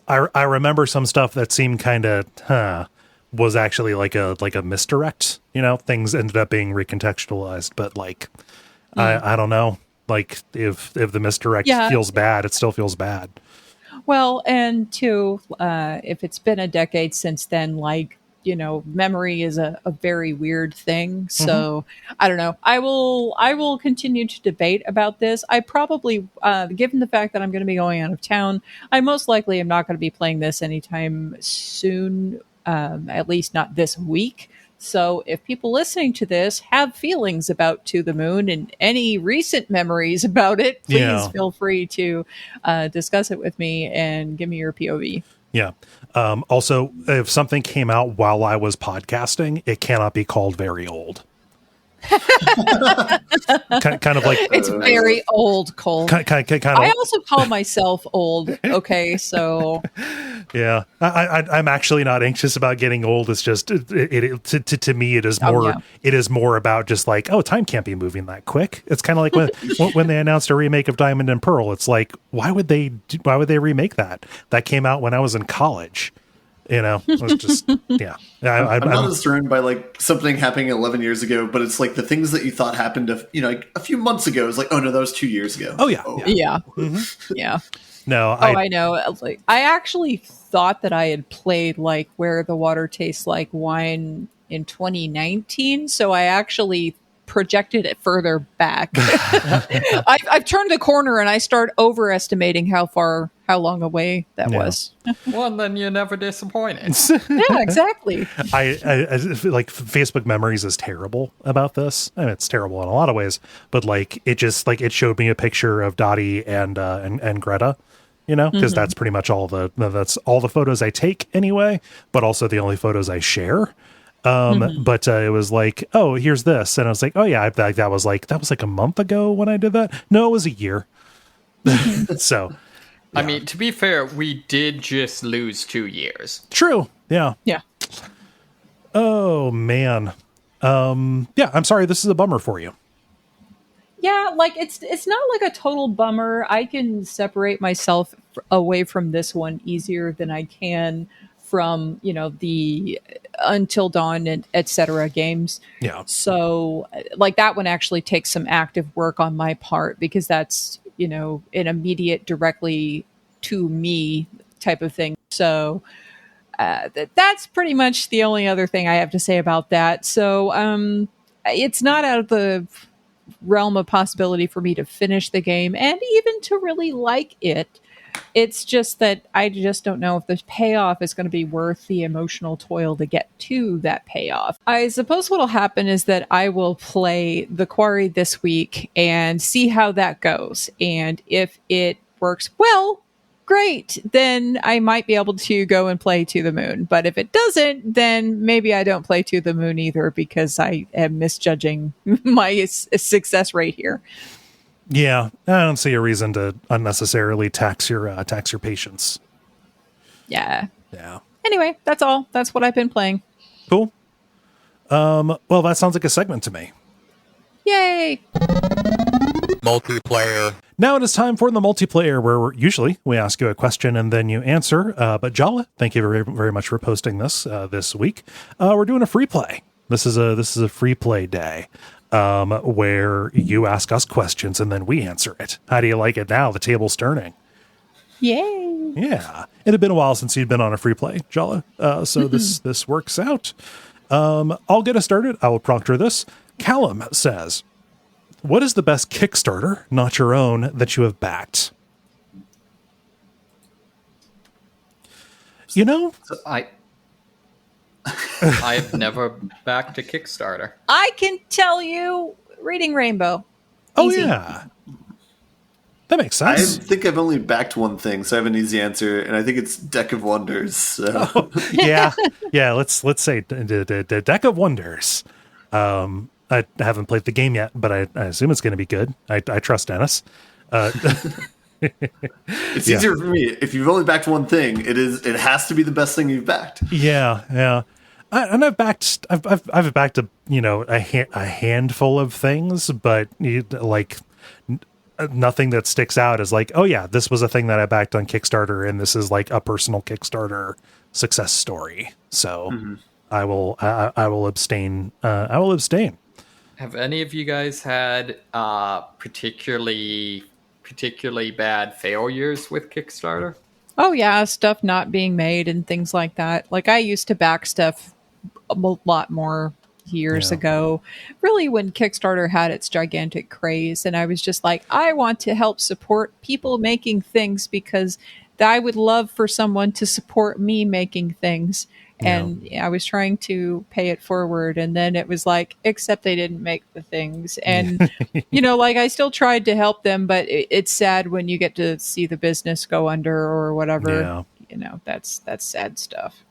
I remember some stuff that seemed kind of, was actually like a misdirect, things ended up being recontextualized, but like, I don't know, like if the misdirect feels bad, it still feels bad. Well, and two, if it's been a decade since then, like, memory is a very weird thing. So I don't know. I will continue to debate about this. I probably, given the fact that I'm going to be going out of town, I most likely am not going to be playing this anytime soon, at least not this week. So if people listening to this have feelings about To the Moon and any recent memories about it, please feel free to discuss it with me and give me your POV. Yeah. Also, if something came out while I was podcasting, it cannot be called very old. kind of like it's very old, Kole. Kind of, I also call myself old. Okay, so yeah, I'm actually not anxious about getting old. It's just to me, it is more. It is more about just like, time can't be moving that quick. It's kind of like when they announced a remake of Diamond and Pearl. It's like, why would they remake that? That came out when I was in college. It's just, I'm not as thrown by like something happening 11 years ago, but it's like the things that you thought happened like a few months ago is like, oh no, that was 2 years ago. Oh yeah. Yeah. Mm-hmm. Yeah. No, I know. Like, I actually thought that I had played like Where the Water Tastes Like Wine in 2019. So I actually projected it further back. I've turned the corner and I start overestimating how long away that was. Well, then you're never disappointed. Yeah, exactly. I feel like Facebook Memories is terrible about this. I mean, it's terrible in a lot of ways, but like it just like it showed me a picture of Dottie and Greta, because that's pretty much that's all the photos I take anyway, but also the only photos I share. But it was like, oh, here's this. And I was like, oh yeah, that was like a month ago when I did that. No, it was a year. So, I mean, to be fair, we did just lose 2 years. True. Yeah. Yeah. Oh man. Yeah, I'm sorry. This is a bummer for you. Yeah. Like it's not like a total bummer. I can separate myself away from this one easier than I can from the Until Dawn and etc. games. Yeah. So like that one actually takes some active work on my part because that's an immediate directly to me type of thing. So that's pretty much the only other thing I have to say about that. So it's not out of the realm of possibility for me to finish the game and even to really like it. It's just that I just don't know if the payoff is going to be worth the emotional toil to get to that payoff. I suppose what'll happen is that I will play the Quarry this week and see how that goes. And if it works well, great. Then I might be able to go and play To the Moon. But if it doesn't, then maybe I don't play To the Moon either because I am misjudging my success rate here. Yeah, I don't see a reason to unnecessarily tax your patience. Yeah. Yeah. Anyway, that's all. That's what I've been playing. Cool. Well, that sounds like a segment to me. Yay! Multiplayer. Now it is time for the multiplayer, where usually we ask you a question and then you answer. But Jala, thank you very, very much for posting this this week. We're doing a free play. This is a free play day. Where you ask us questions and then we answer it. How do you like it now? The table's turning. Yay! Yeah. It had been a while since you'd been on a free play, Jala. So this works out. I'll get us started. I will proctor this. Callum says, what is the best Kickstarter, not your own, that you have backed? I have never backed a Kickstarter. I can tell you, Reading Rainbow. Oh, Easy. yeah. That makes I sense. think I've only backed one thing, so I have an easy answer, and I think it's Deck of Wonders. So. Yeah. Let's say the Deck of Wonders. I haven't played the game yet, but I assume it's going to be good. I trust Dennis. It's easier for me. If you've only backed one thing, it has to be the best thing you've backed. Yeah. And I've backed a handful of things, but nothing that sticks out as like, oh yeah, this was a thing that I backed on Kickstarter, and this is like a personal Kickstarter success story. So I will abstain. I will abstain. Have any of you guys had particularly bad failures with Kickstarter? Oh yeah, stuff not being made and things like that. Like I used to back stuff a lot more years ago, really when Kickstarter had its gigantic craze, and I was just like, I want to help support people making things because I would love for someone to support me making things. And I was trying to pay it forward, and then it was like, except they didn't make the things. And, like I still tried to help them, but it's sad when you get to see the business go under or whatever. Yeah. That's sad stuff.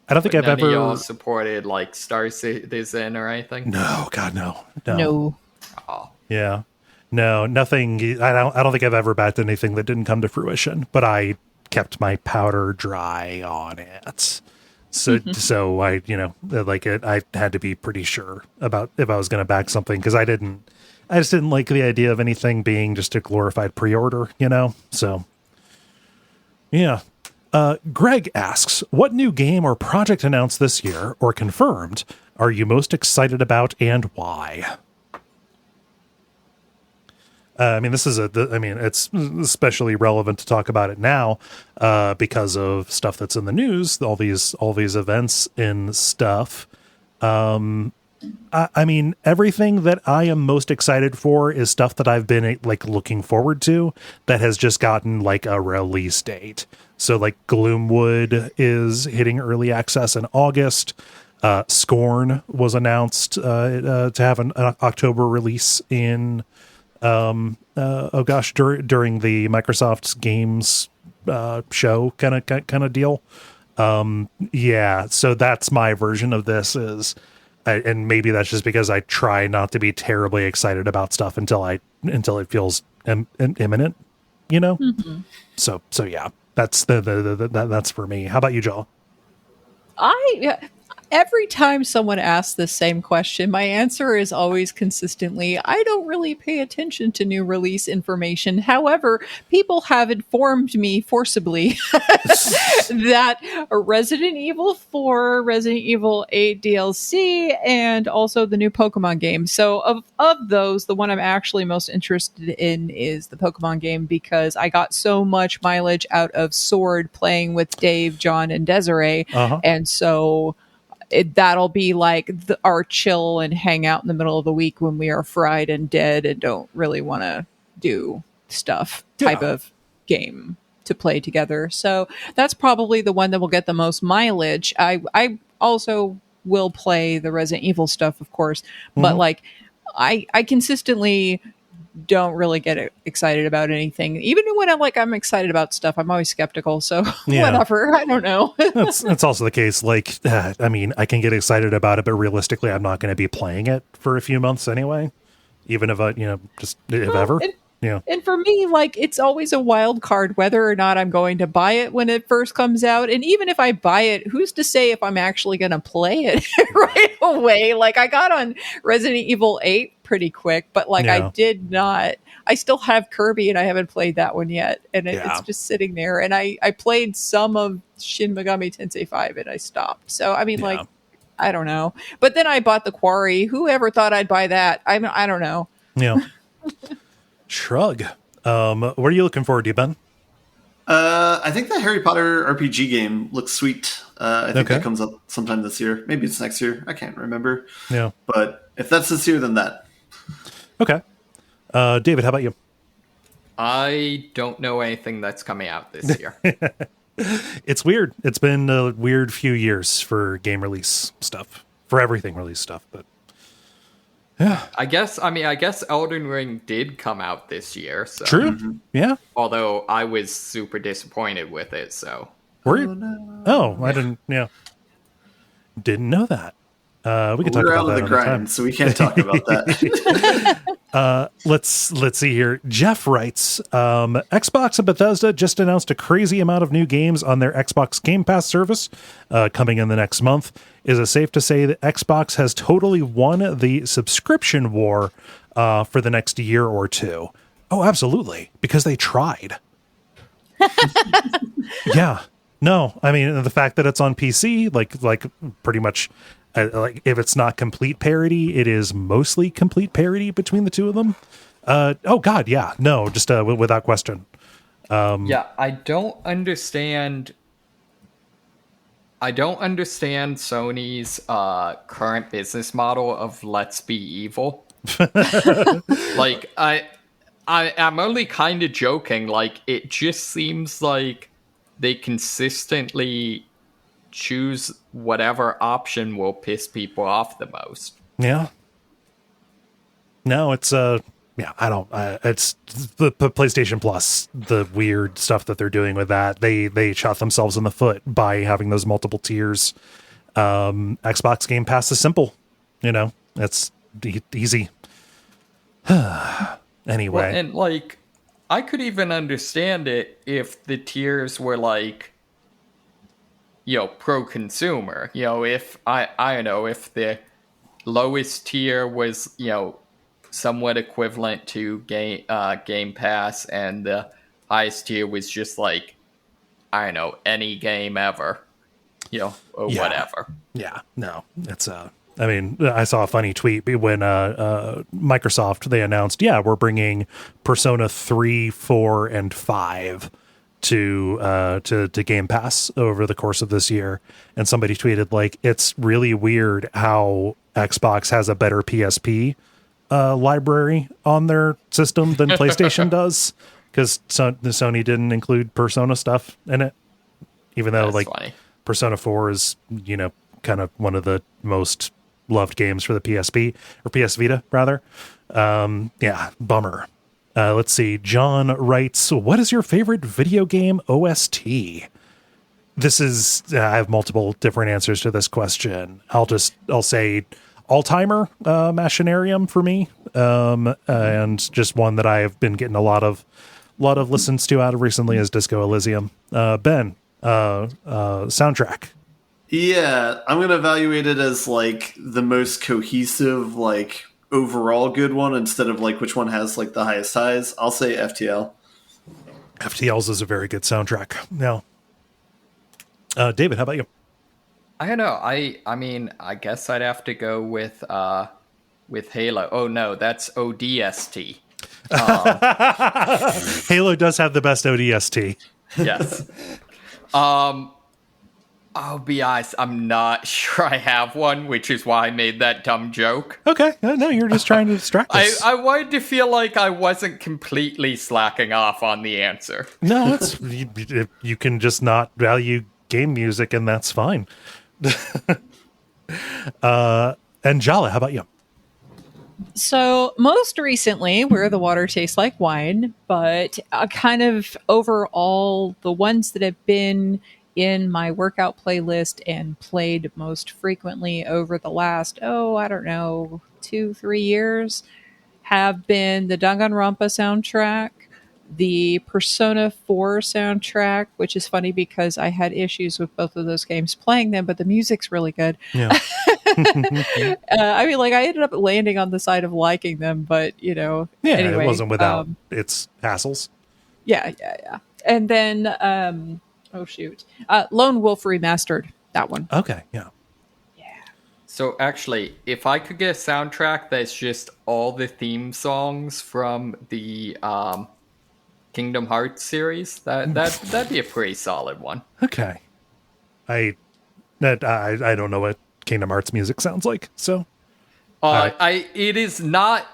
I don't think I've ever y'all supported like Star Citizen or anything. No, God, no. Oh. Yeah, no, nothing. I don't think I've ever backed anything that didn't come to fruition. But I kept my powder dry on it. So I, I had to be pretty sure about if I was going to back something, because I just didn't like the idea of anything being just a glorified pre-order, So, yeah. Greg asks, what new game or project announced this year or confirmed are you most excited about and why? It's especially relevant to talk about it now because of stuff that's in the news, all these events and stuff. Everything that I am most excited for is stuff that I've been looking forward to that has just gotten a release date. So Gloomwood is hitting early access in August. Scorn was announced to have an October release in during the Microsoft's games show kind of deal. So that's my version of this is, and maybe that's just because I try not to be terribly excited about stuff until it feels imminent, So yeah, that's that's for me. How about you, Jala? Every time someone asks the same question, my answer is always consistently, I don't really pay attention to new release information. However, people have informed me forcibly that Resident Evil 4, Resident Evil 8 DLC, and also the new Pokemon game. So of those, the one I'm actually most interested in is the Pokemon game, because I got so much mileage out of Sword playing with Dave, John, and Desiree. And so that'll be our chill and hang out in the middle of the week when we are fried and dead and don't really want to do stuff type of game to play together. So that's probably the one that will get the most mileage. I also will play the Resident Evil stuff, of course, but I consistently don't really get excited about anything. Even when I'm excited about stuff, I'm always skeptical. So whatever, I don't know. that's also the case. I can get excited about it, but realistically, I'm not going to be playing it for a few months anyway. Even if ever. And for me, it's always a wild card whether or not I'm going to buy it when it first comes out. And even if I buy it, who's to say if I'm actually going to play it right away? I got on Resident Evil 8 pretty quick, but I did not. I still have Kirby and I haven't played that one yet. And it's just sitting there. And I played some of Shin Megami Tensei 5 and I stopped. So, I don't know. But then I bought the Quarry. Whoever thought I'd buy that? I don't know. Yeah. Shrug. What are you looking forward to, Ben? I think the Harry Potter RPG game looks sweet. I think that comes up sometime this year. Maybe it's next year. I can't remember. Yeah. But if that's this year, then that. Okay. David, how about you? I don't know anything that's coming out this year. It's weird. It's been a weird few years for game release stuff, for everything release stuff, but yeah. I guess Elden Ring did come out this year. So. True. Yeah. Although I was super disappointed with it, so. Were you? Oh, I didn't. Yeah. Didn't know that. We could talk about that. We're out of the grind, so we can't talk about that. Let's see here. Jeff writes, Xbox and Bethesda just announced a crazy amount of new games on their Xbox Game Pass service coming in the next month. Is it safe to say that Xbox has totally won the subscription war for the next year or two? Oh, absolutely, because they tried. Yeah. No, I mean, the fact that it's on PC, like pretty much, like if it's not complete parity, it is mostly complete parity between the two of them. Oh God, yeah, no, just without question. Yeah, I don't understand Sony's current business model of let's be evil. Like I'm only kind of joking. Like, it just seems like they consistently choose whatever option will piss people off the most. Yeah. No, it's yeah, I don't. It's the PlayStation Plus, the weird stuff that they're doing with that. They shot themselves in the foot by having those multiple tiers. Xbox Game Pass is simple, it's easy. Anyway, Well, and like, I could even understand it if the tiers were like, pro-consumer. If I don't know, if the lowest tier was, somewhat equivalent to Game Pass, and the highest tier was just like, I don't know, any game ever, or whatever. Yeah, no, it's I mean, I saw a funny tweet when Microsoft, they announced, we're bringing Persona 3, 4, and 5 to Game Pass over the course of this year. And somebody tweeted, like, it's really weird how Xbox has a better PSP library on their system than PlayStation does, because Sony didn't include Persona stuff in it, even though That's funny. Persona 4 is, kind of one of the most loved games for the PSP, or PS Vita rather. Yeah, bummer. Let's see. John writes, what is your favorite video game OST? This is, I have multiple different answers to this question. I'll say all-timer Machinarium for me. And just one that I have been getting a lot of listens to out of recently is Disco Elysium. Ben, soundtrack. Yeah, I'm going to evaluate it as like the most cohesive, like overall good one instead of like which one has like the highest highs. I'll say FTL. FTL's is a very good soundtrack. Now, David, how about you? I don't know. I mean, I guess I'd have to go with Halo. Oh no, that's ODST. Halo does have the best ODST. Yes. I'll be honest, I'm not sure I have one, which is why I made that dumb joke. Okay, no, you're just trying to distract us. I wanted to feel like I wasn't completely slacking off on the answer. No, you can just not value game music, and that's fine. And Jala, how about you? So most recently, Where the Water Tastes Like Wine, but kind of overall, the ones that have been in my workout playlist and played most frequently over the last, 2-3 years have been the Danganronpa soundtrack, the Persona 4 soundtrack, which is funny because I had issues with both of those games playing them, but the music's really good. Yeah. I mean, like, I ended up landing on the side of liking them, but, anyway. It wasn't without its hassles. Yeah. And then, Lone Wolf Remastered, that one. Okay, yeah. So actually, if I could get a soundtrack that's just all the theme songs from the Kingdom Hearts series, that'd be a pretty solid one. Okay. I don't know what Kingdom Hearts music sounds like, so it is not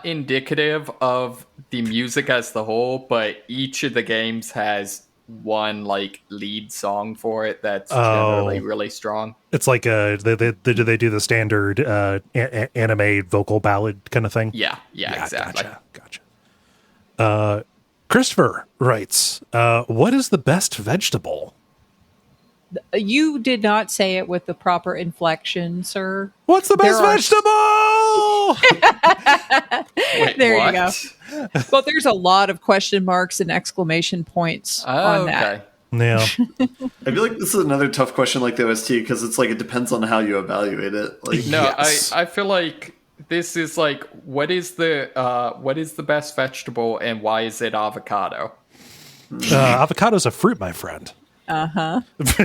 indicative of the music as the whole, but each of the games has one like lead song for it that's generally really strong. It's like do they do the standard anime vocal ballad kind of thing? Yeah, exactly. Gotcha. Christopher writes, what is the best vegetable? You did not say it with the proper inflection, sir. What's the best vegetable? Wait, There what? you go. Well, there's a lot of question marks and exclamation points on that. Yeah. I feel like this is another tough question like the OST because it's like it depends on how you evaluate it. Like, No, Yes. I feel like this is like what is the best vegetable and why is it avocado? Avocado's a fruit, my friend. False.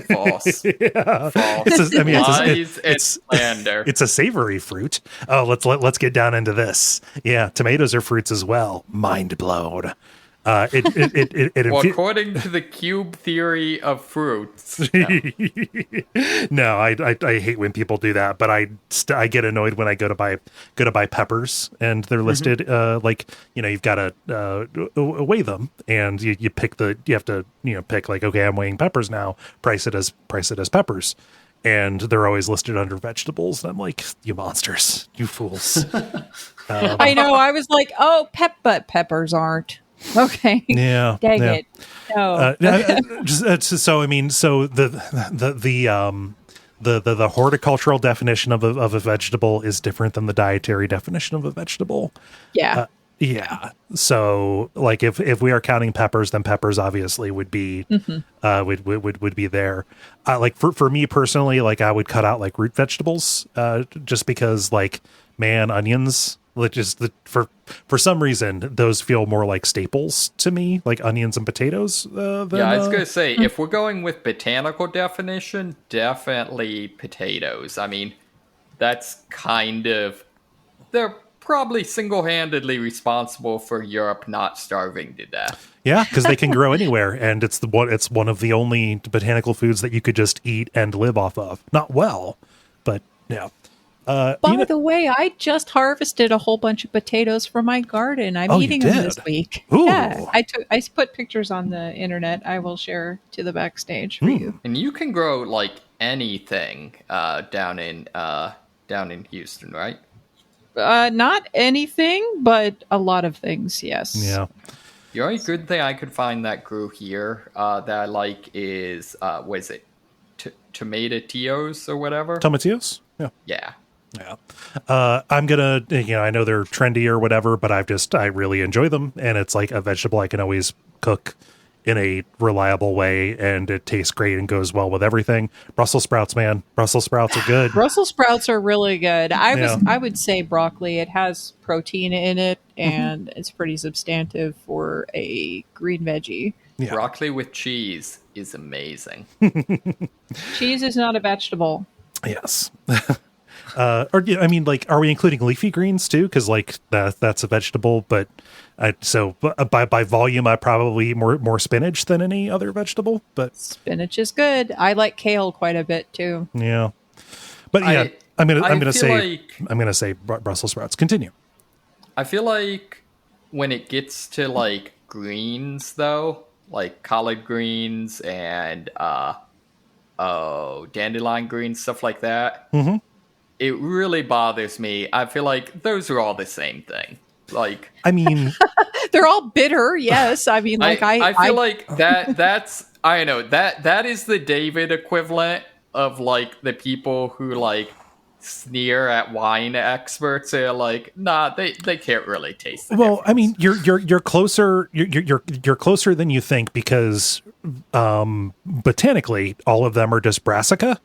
False. It's slander. it's a savory fruit. Oh, let's get down into this. Yeah, tomatoes are fruits as well. Mind blown. Well, according to the cube theory of fruits. No, I hate when people do that, but I get annoyed when I go to buy peppers and they're listed like, you know, you've got to weigh them and you have to pick like, okay, I'm weighing peppers now, price it as peppers, and they're always listed under vegetables, and I'm like, you monsters, you fools. I know. I was like, oh, but peppers aren't. Okay. Yeah. Dang yeah. it. No. So I mean, so the horticultural definition of a vegetable is different than the dietary definition of a vegetable. Yeah. Yeah. So like if we are counting peppers, then peppers obviously would be would be there. Like for me personally, like I would cut out like root vegetables just because like, man, onions, like just for some reason those feel more like staples to me, like onions and potatoes. Than, I was gonna say, if we're going with botanical definition, definitely potatoes. I mean, that's kind of, they're probably single-handedly responsible for Europe not starving to death. Yeah, because they can grow anywhere, and it's one of the only botanical foods that you could just eat and live off of. Not well, but yeah. By the way, I just harvested a whole bunch of potatoes from my garden. I'm eating them this week. Ooh. Yeah, I put pictures on the internet. I will share to the backstage for you. And you can grow like anything down in Houston, right? Not anything, but a lot of things. Yes. Yeah. The only good thing I could find that grew here that I like is what is it? Tomatillos or whatever. Tomatillos. Yeah. Yeah. Yeah. I'm gonna, I know they're trendy or whatever, but I really enjoy them, and it's like a vegetable I can always cook in a reliable way, and it tastes great and goes well with everything. Brussels sprouts, man. Brussels sprouts are good. Brussels sprouts are really good. I would say broccoli. It has protein in it, and it's pretty substantive for a green veggie. Yeah. Broccoli with cheese is amazing. Cheese is not a vegetable. Yes. Or I mean, like, are we including leafy greens too? Because like that's a vegetable, but by volume, I probably eat more spinach than any other vegetable. But spinach is good. I like kale quite a bit too. Yeah, but yeah, I'm gonna say Brussels sprouts. Continue. I feel like when it gets to like greens though, like collard greens and dandelion greens, stuff like that. Mm-hmm. It really bothers me. I feel like those are all the same thing. Like, I mean, they're all bitter. Yes, I mean, like I feel like that's I don't know that is the David equivalent of like the people who like sneer at wine experts. They're like, nah, they can't really taste the difference. I mean, you're closer. You're closer than you think because botanically, all of them are just brassica.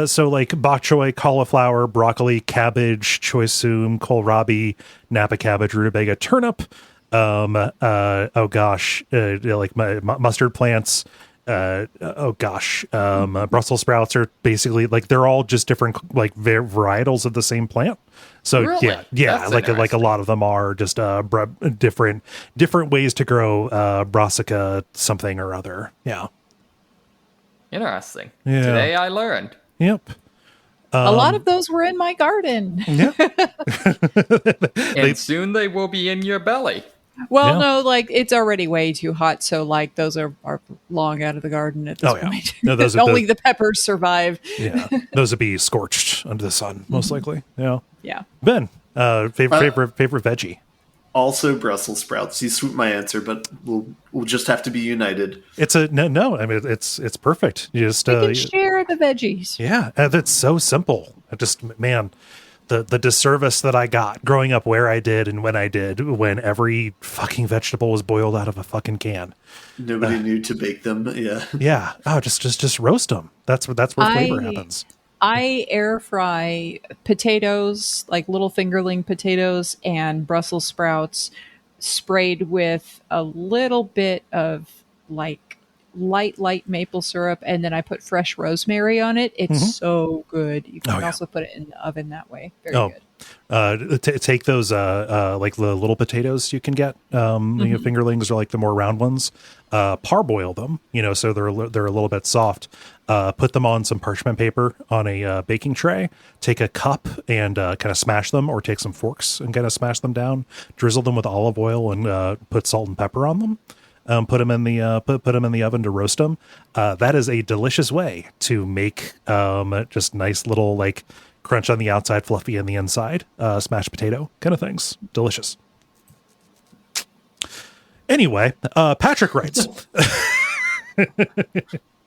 So like bok choy, cauliflower, broccoli, cabbage, choy sum, kohlrabi, napa cabbage, rutabaga, turnip. Like mustard plants. Brussels sprouts are basically like they're all just different like varietals of the same plant. So really? yeah, like a lot of them are just different ways to grow brassica something or other. Yeah. Interesting. Yeah. Today I learned. Yep. A lot of those were in my garden. Yeah. And soon they will be in your belly. Well, no, like it's already way too hot, so like those are long out of the garden at this point. No, only the peppers survive. Yeah, those would be scorched under the sun, most likely. Yeah. Yeah. Ben, favorite veggie. Also Brussels sprouts. You swooped my answer, but we'll just have to be united. It's no. I mean, it's perfect. You just we can share the veggies. Yeah, that's so simple. the disservice that I got growing up where I did and when I did, when every fucking vegetable was boiled out of a fucking can. Nobody knew to bake them. Yeah. Yeah. Oh, just roast them. That's where flavor happens. I air fry potatoes, like little fingerling potatoes and Brussels sprouts, sprayed with a little bit of like light maple syrup, and then I put fresh rosemary on it. It's so good. You can also put it in the oven that way. Very good. Take those like the little potatoes you can get. You know, fingerlings are like the more round ones. Parboil them, you know, so they're a little bit soft. Put them on some parchment paper on a baking tray. Take a cup and kind of smash them, or take some forks and kind of smash them down. Drizzle them with olive oil and put salt and pepper on them. Put them in the put them in the oven to roast them. That is a delicious way to make just nice little like crunch on the outside, fluffy on the inside, smashed potato kind of things. Delicious. Anyway, Patrick writes.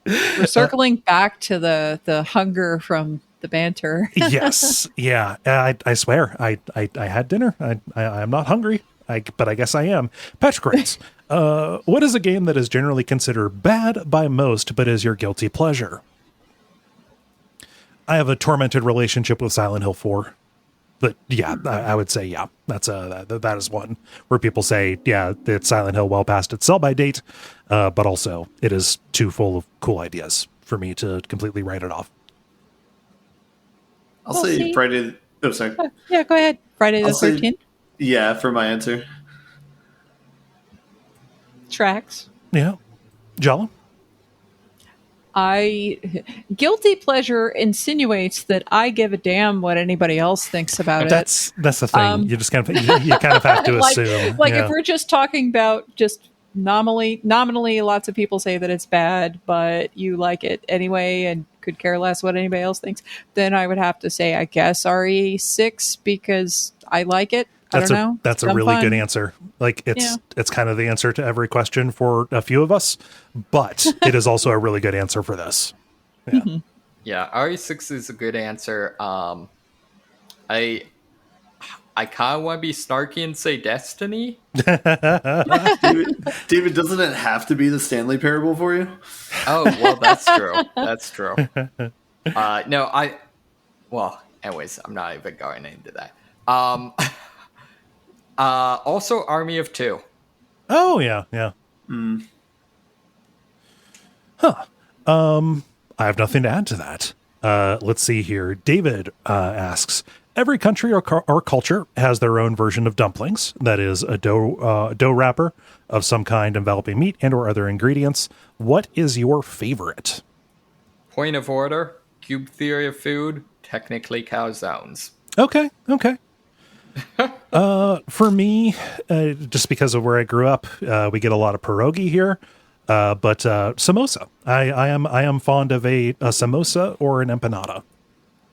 We're circling back to the hunger from the banter. Yes, yeah. I swear, I had dinner. I'm not hungry. But I guess I am. Patrick writes, what is a game that is generally considered bad by most, but is your guilty pleasure? I have a tormented relationship with Silent Hill 4. But yeah, I would say, yeah, that is one where people say, yeah, it's Silent Hill well past its sell-by date, but also it is too full of cool ideas for me to completely write it off. I'll say Friday. Oh, sorry. Yeah, go ahead. Friday the 13th. Yeah, for my answer. Tracks. Yeah. Jala? Guilty pleasure insinuates that I give a damn what anybody else thinks about it. That's the thing. You just kind of you kind of have to assume. Like if we're just talking about just nominally, lots of people say that it's bad, but you like it anyway and could care less what anybody else thinks. Then I would have to say, I guess RE6 because I like it. I don't know. That's a really good answer. Like it's kind of the answer to every question for a few of us, but it is also a really good answer for this. Yeah. Yeah, RE6 is a good answer. I kind of want to be snarky and say Destiny. David, doesn't it have to be the Stanley Parable for you? Oh, well, that's true. That's true. Anyways, I'm not even going into that. Also, Army of Two. Oh, yeah. Huh. I have nothing to add to that. Let's see here. David asks, every country or culture has their own version of dumplings. That is a dough wrapper of some kind enveloping meat and or other ingredients. What is your favorite? Point of order, cube theory of food, technically calzones. Okay. For me, just because of where I grew up, we get a lot of pierogi here. But samosa. I am fond of a samosa or an empanada.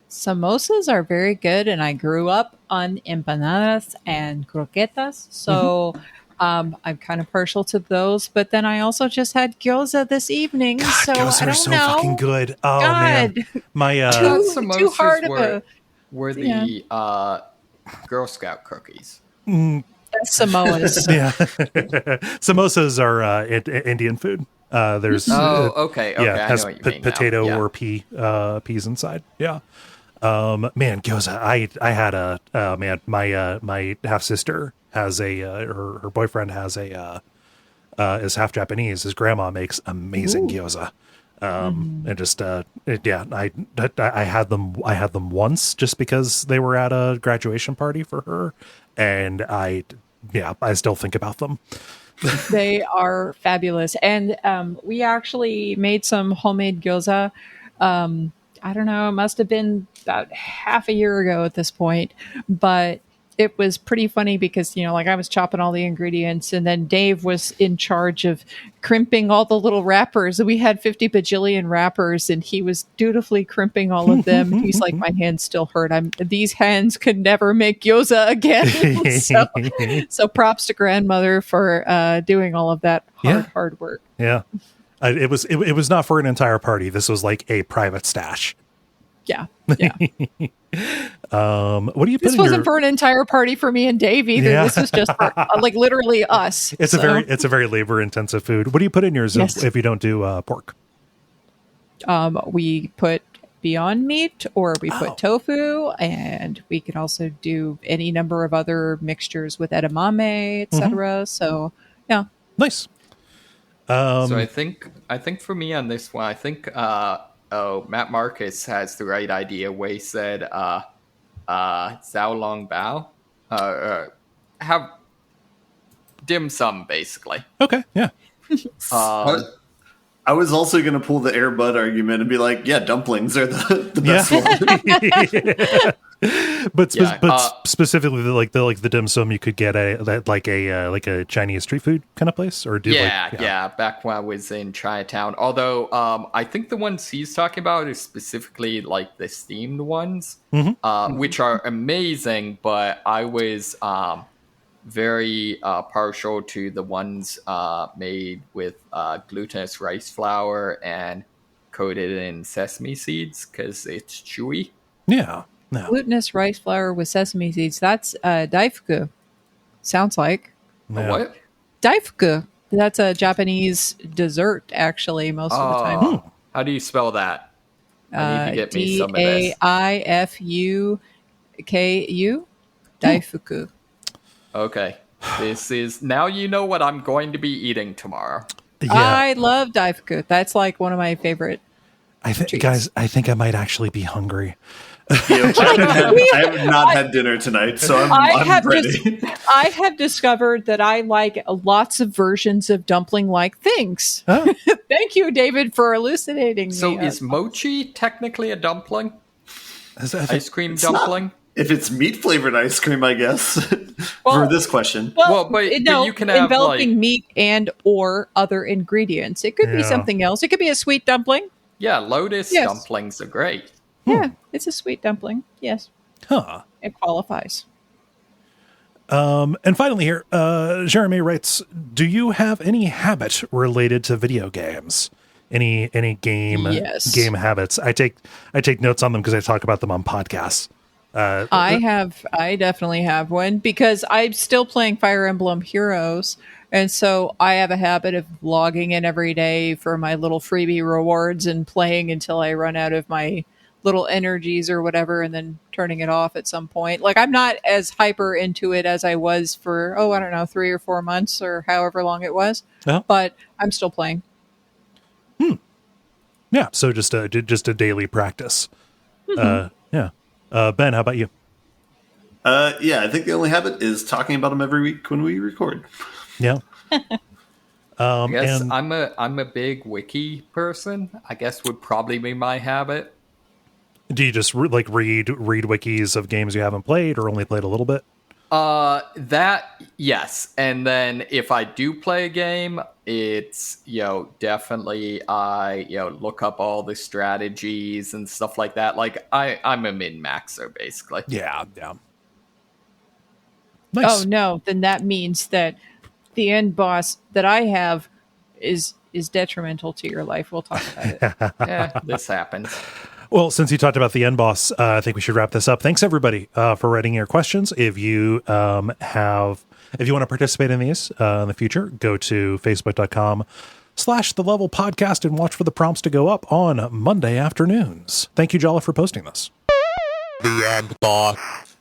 Samosas are very good, and I grew up on empanadas and croquetas, so I'm kind of partial to those. But then I also just had gyoza this evening, God, so gyoza I don't are so know. fucking good. Oh God. man, my too hard of were the Girl Scout cookies. Samoas. Yeah, samosas are Indian food. There's okay. Yeah, has I know what you mean potato now. Yeah. or peas inside. Yeah. Man, gyoza. I had my half sister has her boyfriend has is half Japanese. His grandma makes amazing gyoza. And just I had them once just because they were at a graduation party for her, and I still think about them. They are fabulous. And we actually made some homemade gyoza. I don't know, it must have been about half a year ago at this point, but it was pretty funny because, I was chopping all the ingredients and then Dave was in charge of crimping all the little wrappers. We had 50 bajillion wrappers and he was dutifully crimping all of them. He's like, my hands still hurt. These hands could never make gyoza again. so props to grandmother for doing all of that hard work. Yeah. It was not for an entire party. This was like a private stash. Yeah. Yeah. What do you put This in wasn't your... for an entire party for me and Dave either. Yeah. This was just for like literally us. It's a very labor intensive food. What do you put in yours Yes. if you don't do pork? We put Beyond Meat or we put tofu, and we can also do any number of other mixtures with edamame, etc. So yeah. Nice. So I think for me on this one, I think Matt Marcus has the right idea where he said Zhao Long Bao. Have dim sum basically. Okay, yeah. I was also going to pull the Air Bud argument and be like, yeah, dumplings are the best one. But specifically, the dim sum, you could get a Chinese street food kind of place, or do back when I was in Chinatown. Although I think the ones he's talking about is specifically like the steamed ones, which are amazing. But I was very partial to the ones made with glutinous rice flour and coated in sesame seeds because it's chewy. Yeah. No. Glutinous rice flour with sesame seeds. That's daifuku. Sounds like. Yeah. What? Daifuku. That's a Japanese dessert, actually, most of the time. How do you spell that? I need to get me some of this. Daifuku. Daifuku. Okay. This is... Now you know what I'm going to be eating tomorrow. Yeah. I love daifuku. That's like one of my favorite treats. Guys, I think I might actually be hungry. I have not had dinner tonight, so I'm ready. I have discovered that I like lots of versions of dumpling-like things. Oh. Thank you, David, for elucidating. So is mochi technically a dumpling? Ice cream it's dumpling? Not, if it's meat-flavored ice cream, I guess, for this question. But you can have enveloping meat and or other ingredients. It could be something else. It could be a sweet dumpling. Yeah, lotus dumplings are great. Yeah, it's a sweet dumpling. Yes. Huh. It qualifies. And finally here, Jeremy writes, do you have any habit related to video games? Any game habits? I take notes on them because I talk about them on podcasts. I definitely have one because I'm still playing Fire Emblem Heroes. And so I have a habit of logging in every day for my little freebie rewards and playing until I run out of my little energies or whatever, and then turning it off at some point. Like, I'm not as hyper into it as I was for, I don't know, 3 or 4 months or however long it was, but I'm still playing. Yeah. So just a daily practice. Ben, how about you? I think the only habit is talking about them every week when we record. Yeah. I guess I'm a big wiki person. I guess would probably be my habit. Do you just read wikis of games you haven't played or only played a little bit? That, yes. And then if I do play a game, it's, definitely I, look up all the strategies and stuff like that. Like I'm a min-maxer basically. Yeah. Nice. Oh no, then that means that the end boss that I have is detrimental to your life. We'll talk about it. Yeah, this happens. Well, since you talked about the end boss, I think we should wrap this up. Thanks everybody for writing your questions. If you want to participate in these in the future, go to facebook.com/The Level Podcast and watch for the prompts to go up on Monday afternoons. Thank you, Jala, for posting this. The end boss.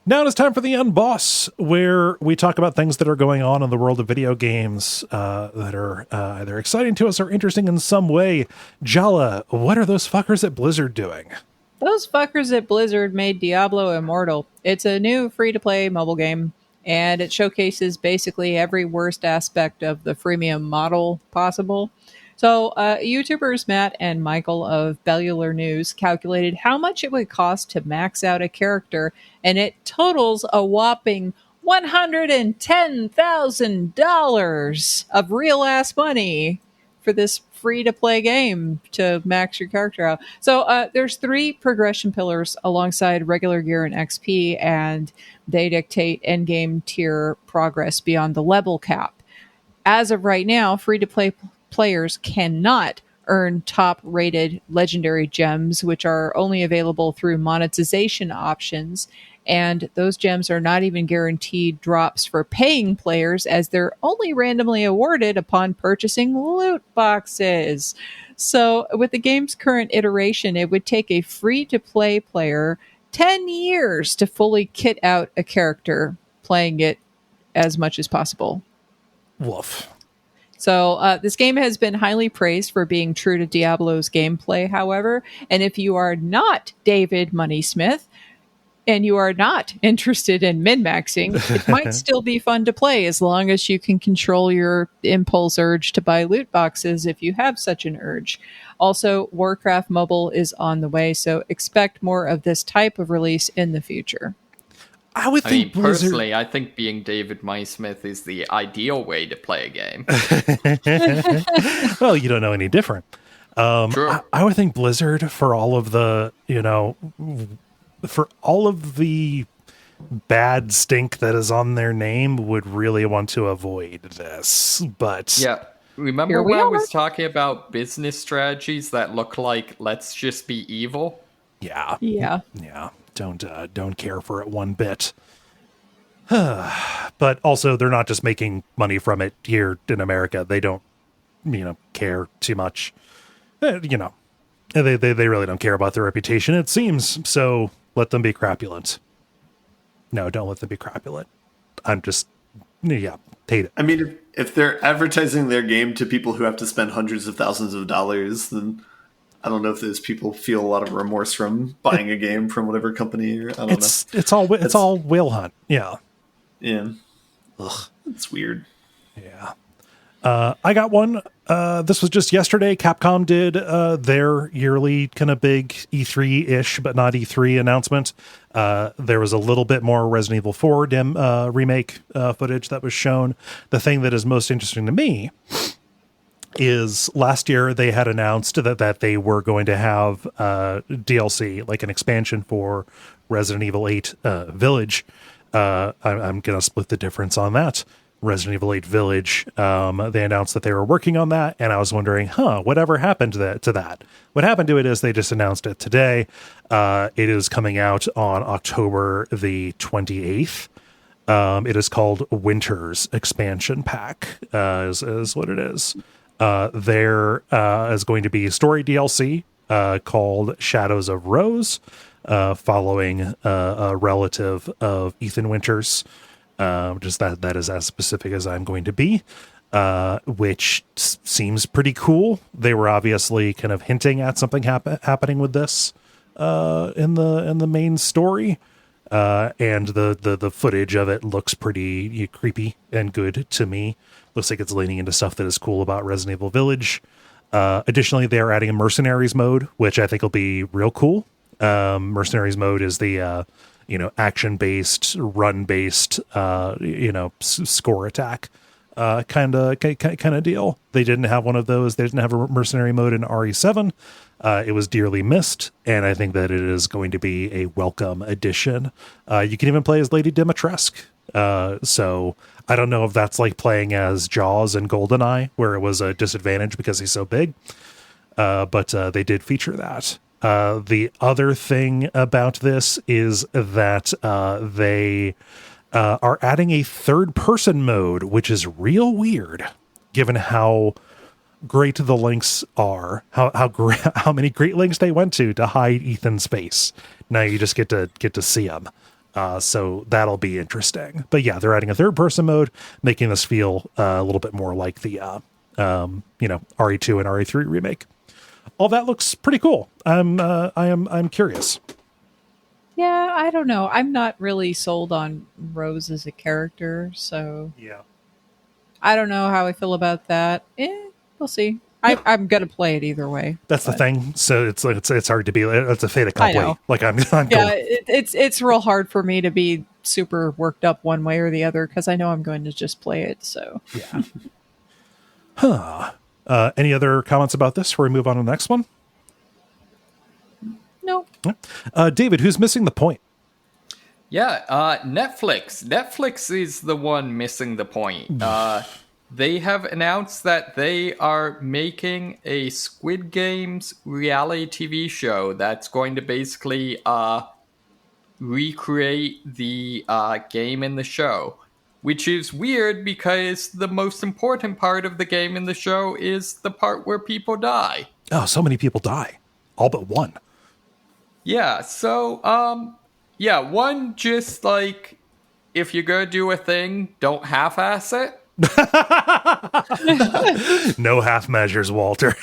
Now it is time for the End Boss, where we talk about things that are going on in the world of video games that are either exciting to us or interesting in some way. Jala, what are those fuckers at Blizzard doing? Those fuckers at Blizzard made Diablo Immortal. It's a new free-to-play mobile game, and it showcases basically every worst aspect of the freemium model possible. So YouTubers Matt and Michael of Bellular News calculated how much it would cost to max out a character, and it totals a whopping $110,000 of real-ass money for this free-to-play game to max your character out. So there's 3 progression pillars alongside regular gear and XP, and they dictate endgame tier progress beyond the level cap. As of right now, free-to-play players cannot earn top-rated legendary gems, which are only available through monetization options. And those gems are not even guaranteed drops for paying players, as they're only randomly awarded upon purchasing loot boxes. So, with the game's current iteration, it would take a free-to-play player 10 years to fully kit out a character, playing it as much as possible. Woof. So this game has been highly praised for being true to Diablo's gameplay, however. And if you are not David Moneysmith and you are not interested in min-maxing, it might still be fun to play as long as you can control your impulse urge to buy loot boxes if you have such an urge. Also, Warcraft Mobile is on the way, so expect more of this type of release in the future. I mean, personally, I think being David Moneysmith is the ideal way to play a game. Well, you don't know any different. True. I would think Blizzard, for all of the, for all of the bad stink that is on their name, would really want to avoid this. But yeah, remember when I was talking about business strategies that look like let's just be evil? Yeah. Don't care for it one bit. But also, they're not just making money from it here in America. They don't, care too much. They really don't care about their reputation, it seems. So let them be crapulent. No, don't let them be crapulent. I'm just, hate it. I mean, if they're advertising their game to people who have to spend hundreds of thousands of dollars, then I don't know if those people feel a lot of remorse from buying a game from whatever company. Or, I don't know. It's all whale hunt. Yeah. Yeah. Ugh. It's weird. Yeah. I got one. This was just yesterday. Capcom did their yearly kind of big E3-ish, but not E3 announcement. There was a little bit more Resident Evil 4 remake footage that was shown. The thing that is most interesting to me is last year they had announced that they were going to have DLC, like an expansion for Resident Evil 8 Village. I'm going to split the difference on that. Resident Evil 8 Village, they announced that they were working on that, and I was wondering, whatever happened to that? What happened to it is they just announced it today. It is coming out on October the 28th. It is called Winter's Expansion Pack, is what it is. There is going to be story DLC called Shadows of Rose, following a relative of Ethan Winters. Just that is as specific as I'm going to be, which seems pretty cool. They were obviously kind of hinting at something happening with this in the main story, and the footage of it looks pretty creepy and good to me. Looks like it's leaning into stuff that is cool about Resident Evil Village. Additionally, they are adding a Mercenaries mode, which I think will be real cool. Mercenaries mode is the action-based, run-based, score attack kind of deal. They didn't have one of those. They didn't have a mercenary mode in RE7. It was dearly missed, and I think that it is going to be a welcome addition. You can even play as Lady Dimitrescu. So I don't know if that's like playing as Jaws and GoldenEye, where it was a disadvantage because he's so big. But they did feature that. The other thing about this is that they are adding a third-person mode, which is real weird, given how great the lengths are, how many great lengths they went to hide Ethan's face. Now you just get to see him. So that'll be interesting. But yeah, they're adding a third-person mode, making this feel a little bit more like the RE2 and RE3 remake. All that looks pretty cool. I'm curious. Yeah, I don't know. I'm not really sold on Rose as a character, so yeah, I don't know how I feel about that. We'll see. I'm gonna play it either way. That's the thing. So it's hard to be. It's a fait accompli. Like I'm yeah, it's real hard for me to be super worked up one way or the other because I know I'm going to just play it. So yeah. Any other comments about this before we move on to the next one? No. David, who's missing the point? Yeah, Netflix. Netflix is the one missing the point. they have announced that they are making a Squid Games reality TV show that's going to basically recreate the game in the show, which is weird because the most important part of the game in the show is the part where people die. Oh, so many people die. All but one. Yeah, so, one, just like, if you're gonna do a thing, don't half-ass it. No half measures, Walter.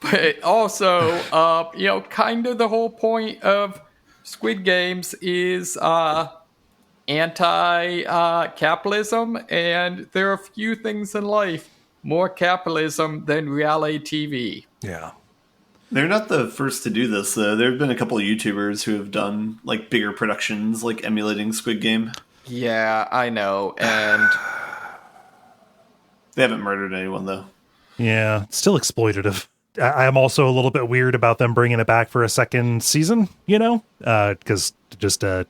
But also, kind of the whole point of Squid Games is anti-capitalism, and there are few things in life more capitalism than reality TV. Yeah. They're not the first to do this, though. There have been a couple of YouTubers who have done like bigger productions, like emulating Squid Game. Yeah, I know, and they haven't murdered anyone, though. Yeah, it's still exploitative. I'm also a little bit weird about them bringing it back for a second season, because just I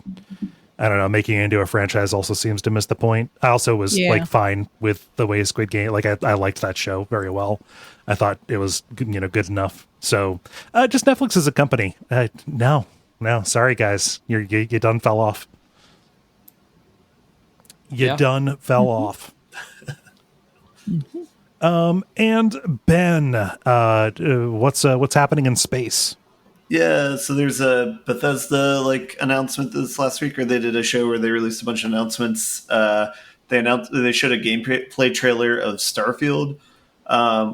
don't know, making it into a franchise also seems to miss the point. I also was like fine with the way Squid Game, like I liked that show very well. I thought it was good enough. So just Netflix as a company. No, sorry guys, you done fell off. Done fell off. And Ben, what's happening in space? Yeah, so there's a Bethesda announcement this last week, or they did a show where they released a bunch of announcements. They showed a gameplay trailer of Starfield,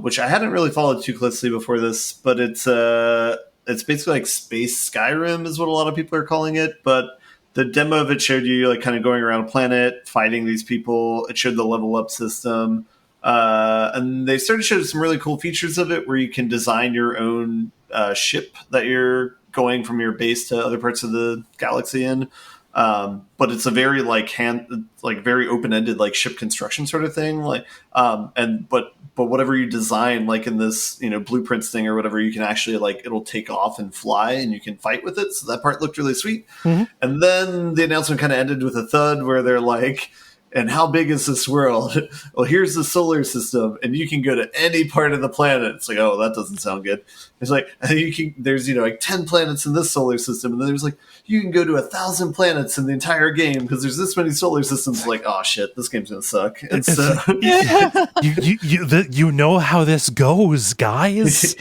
which I hadn't really followed too closely before this, but it's basically like space Skyrim is what a lot of people are calling it. But the demo of it showed you kind of going around a planet, fighting these people. It showed the level up system. And they started to show some really cool features of it where you can design your own ship that you're going from your base to other parts of the galaxy in. But it's a very very open-ended ship construction sort of thing. But whatever you design in this blueprints thing or whatever, you can actually it'll take off and fly and you can fight with it. So that part looked really sweet. Mm-hmm. And then the announcement kind of ended with a thud where they're like, and how big is this world? Well, here's the solar system, and you can go to any part of the planet. It's like, oh, that doesn't sound good. It's like, there's 10 planets in this solar system, and then there's you can go to 1,000 planets in the entire game because there's this many solar systems. Like, oh shit, this game's gonna suck. And so, you know how this goes, guys.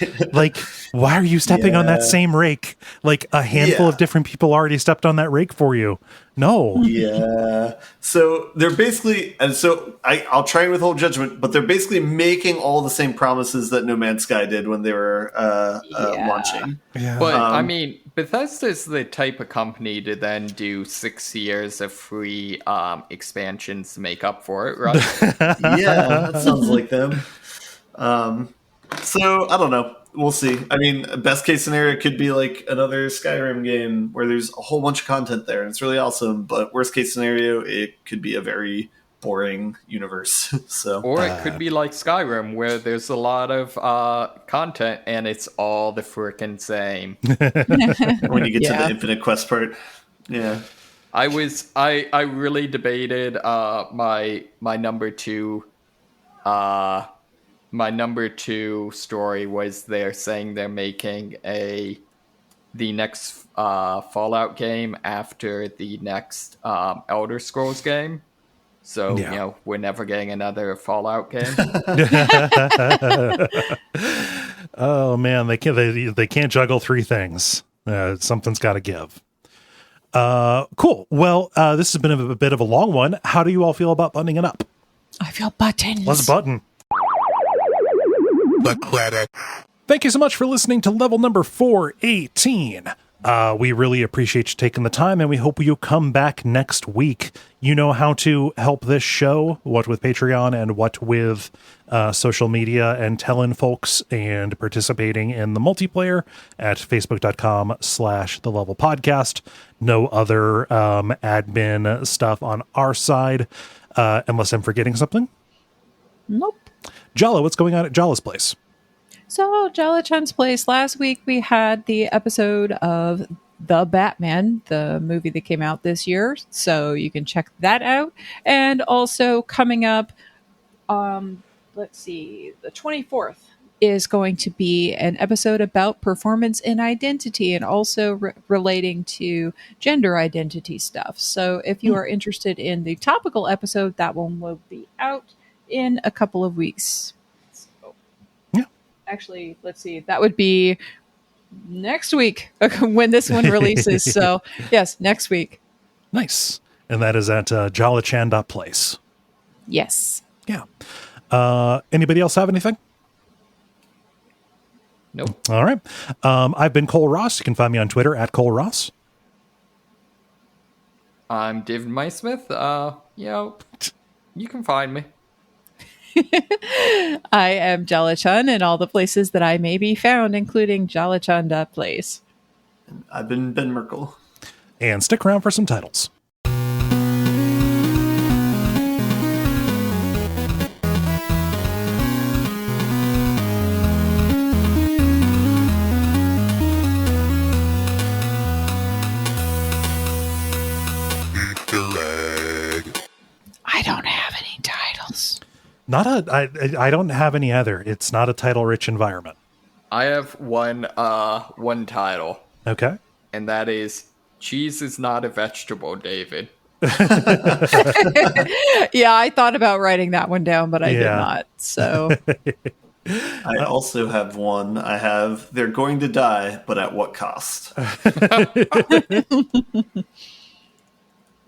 Why are you stepping on that same rake? A handful of different people already stepped on that rake for you. No. Yeah. So they're basically, and so I'll try and withhold judgment, but they're basically making all the same promises that No Man's Sky did when they were launching. Yeah. But Bethesda is the type of company to then do 6 years of free expansions to make up for it, right? Yeah, that sounds like them. So I don't know. We'll see. Best case scenario could be another Skyrim game where there's a whole bunch of content there and it's really awesome. But worst case scenario, it could be a very boring universe. Or it could be like Skyrim where there's a lot of content and it's all the frickin' same. When you get to the Infinite Quest part. Yeah. I really debated my number two my number two story was they're saying they're making the next Fallout game after the next Elder Scrolls game. So, we're never getting another Fallout game. Oh man, they can't juggle 3 things. Something's got to give. Cool. Well, this has been a bit of a long one. How do you all feel about buttoning it up? I feel buttons. Let's button. The credit. Thank you so much for listening to level number 418. We really appreciate you taking the time, and we hope you come back next week. You know how to help this show, what with Patreon and what with social media and telling folks and participating in the multiplayer at facebook.com/thelevelpodcast. No other admin stuff on our side, unless I'm forgetting something. Nope. Jala, what's going on at Jala's place? So, Jala Chan's place, last week we had the episode of The Batman, the movie that came out this year. So you can check that out. And also coming up, let's see, the 24th is going to be an episode about performance and identity and also relating to gender identity stuff. So if you are interested in the topical episode, that one will be out in a couple of weeks. So, yeah. Actually, let's see, that would be next week when this one releases. So yes, next week. Nice. And that is at jalachan.place. Yes. Yeah. Anybody else have anything? Nope. All right. I've been Kole Ross. You can find me on Twitter at Kole Ross. I'm David Maysmith. You can find me. I am Jala-chan in all the places that I may be found, including jalachan.place. I've been Ben Merkel. And stick around for some titles. I don't have any titles. I don't have any either. It's not a title-rich environment. I have one title. Okay. And that is Cheese is Not a Vegetable, David. Yeah, I thought about writing that one down, but I did not. So I also have one. I have They're Going to Die, but at what cost?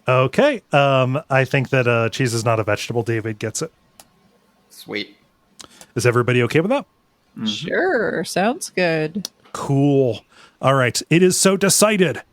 Okay. I think that Cheese is Not a Vegetable, David gets it. Sweet. Is everybody okay with that? Sure, sounds good. Cool. All right. It is so decided.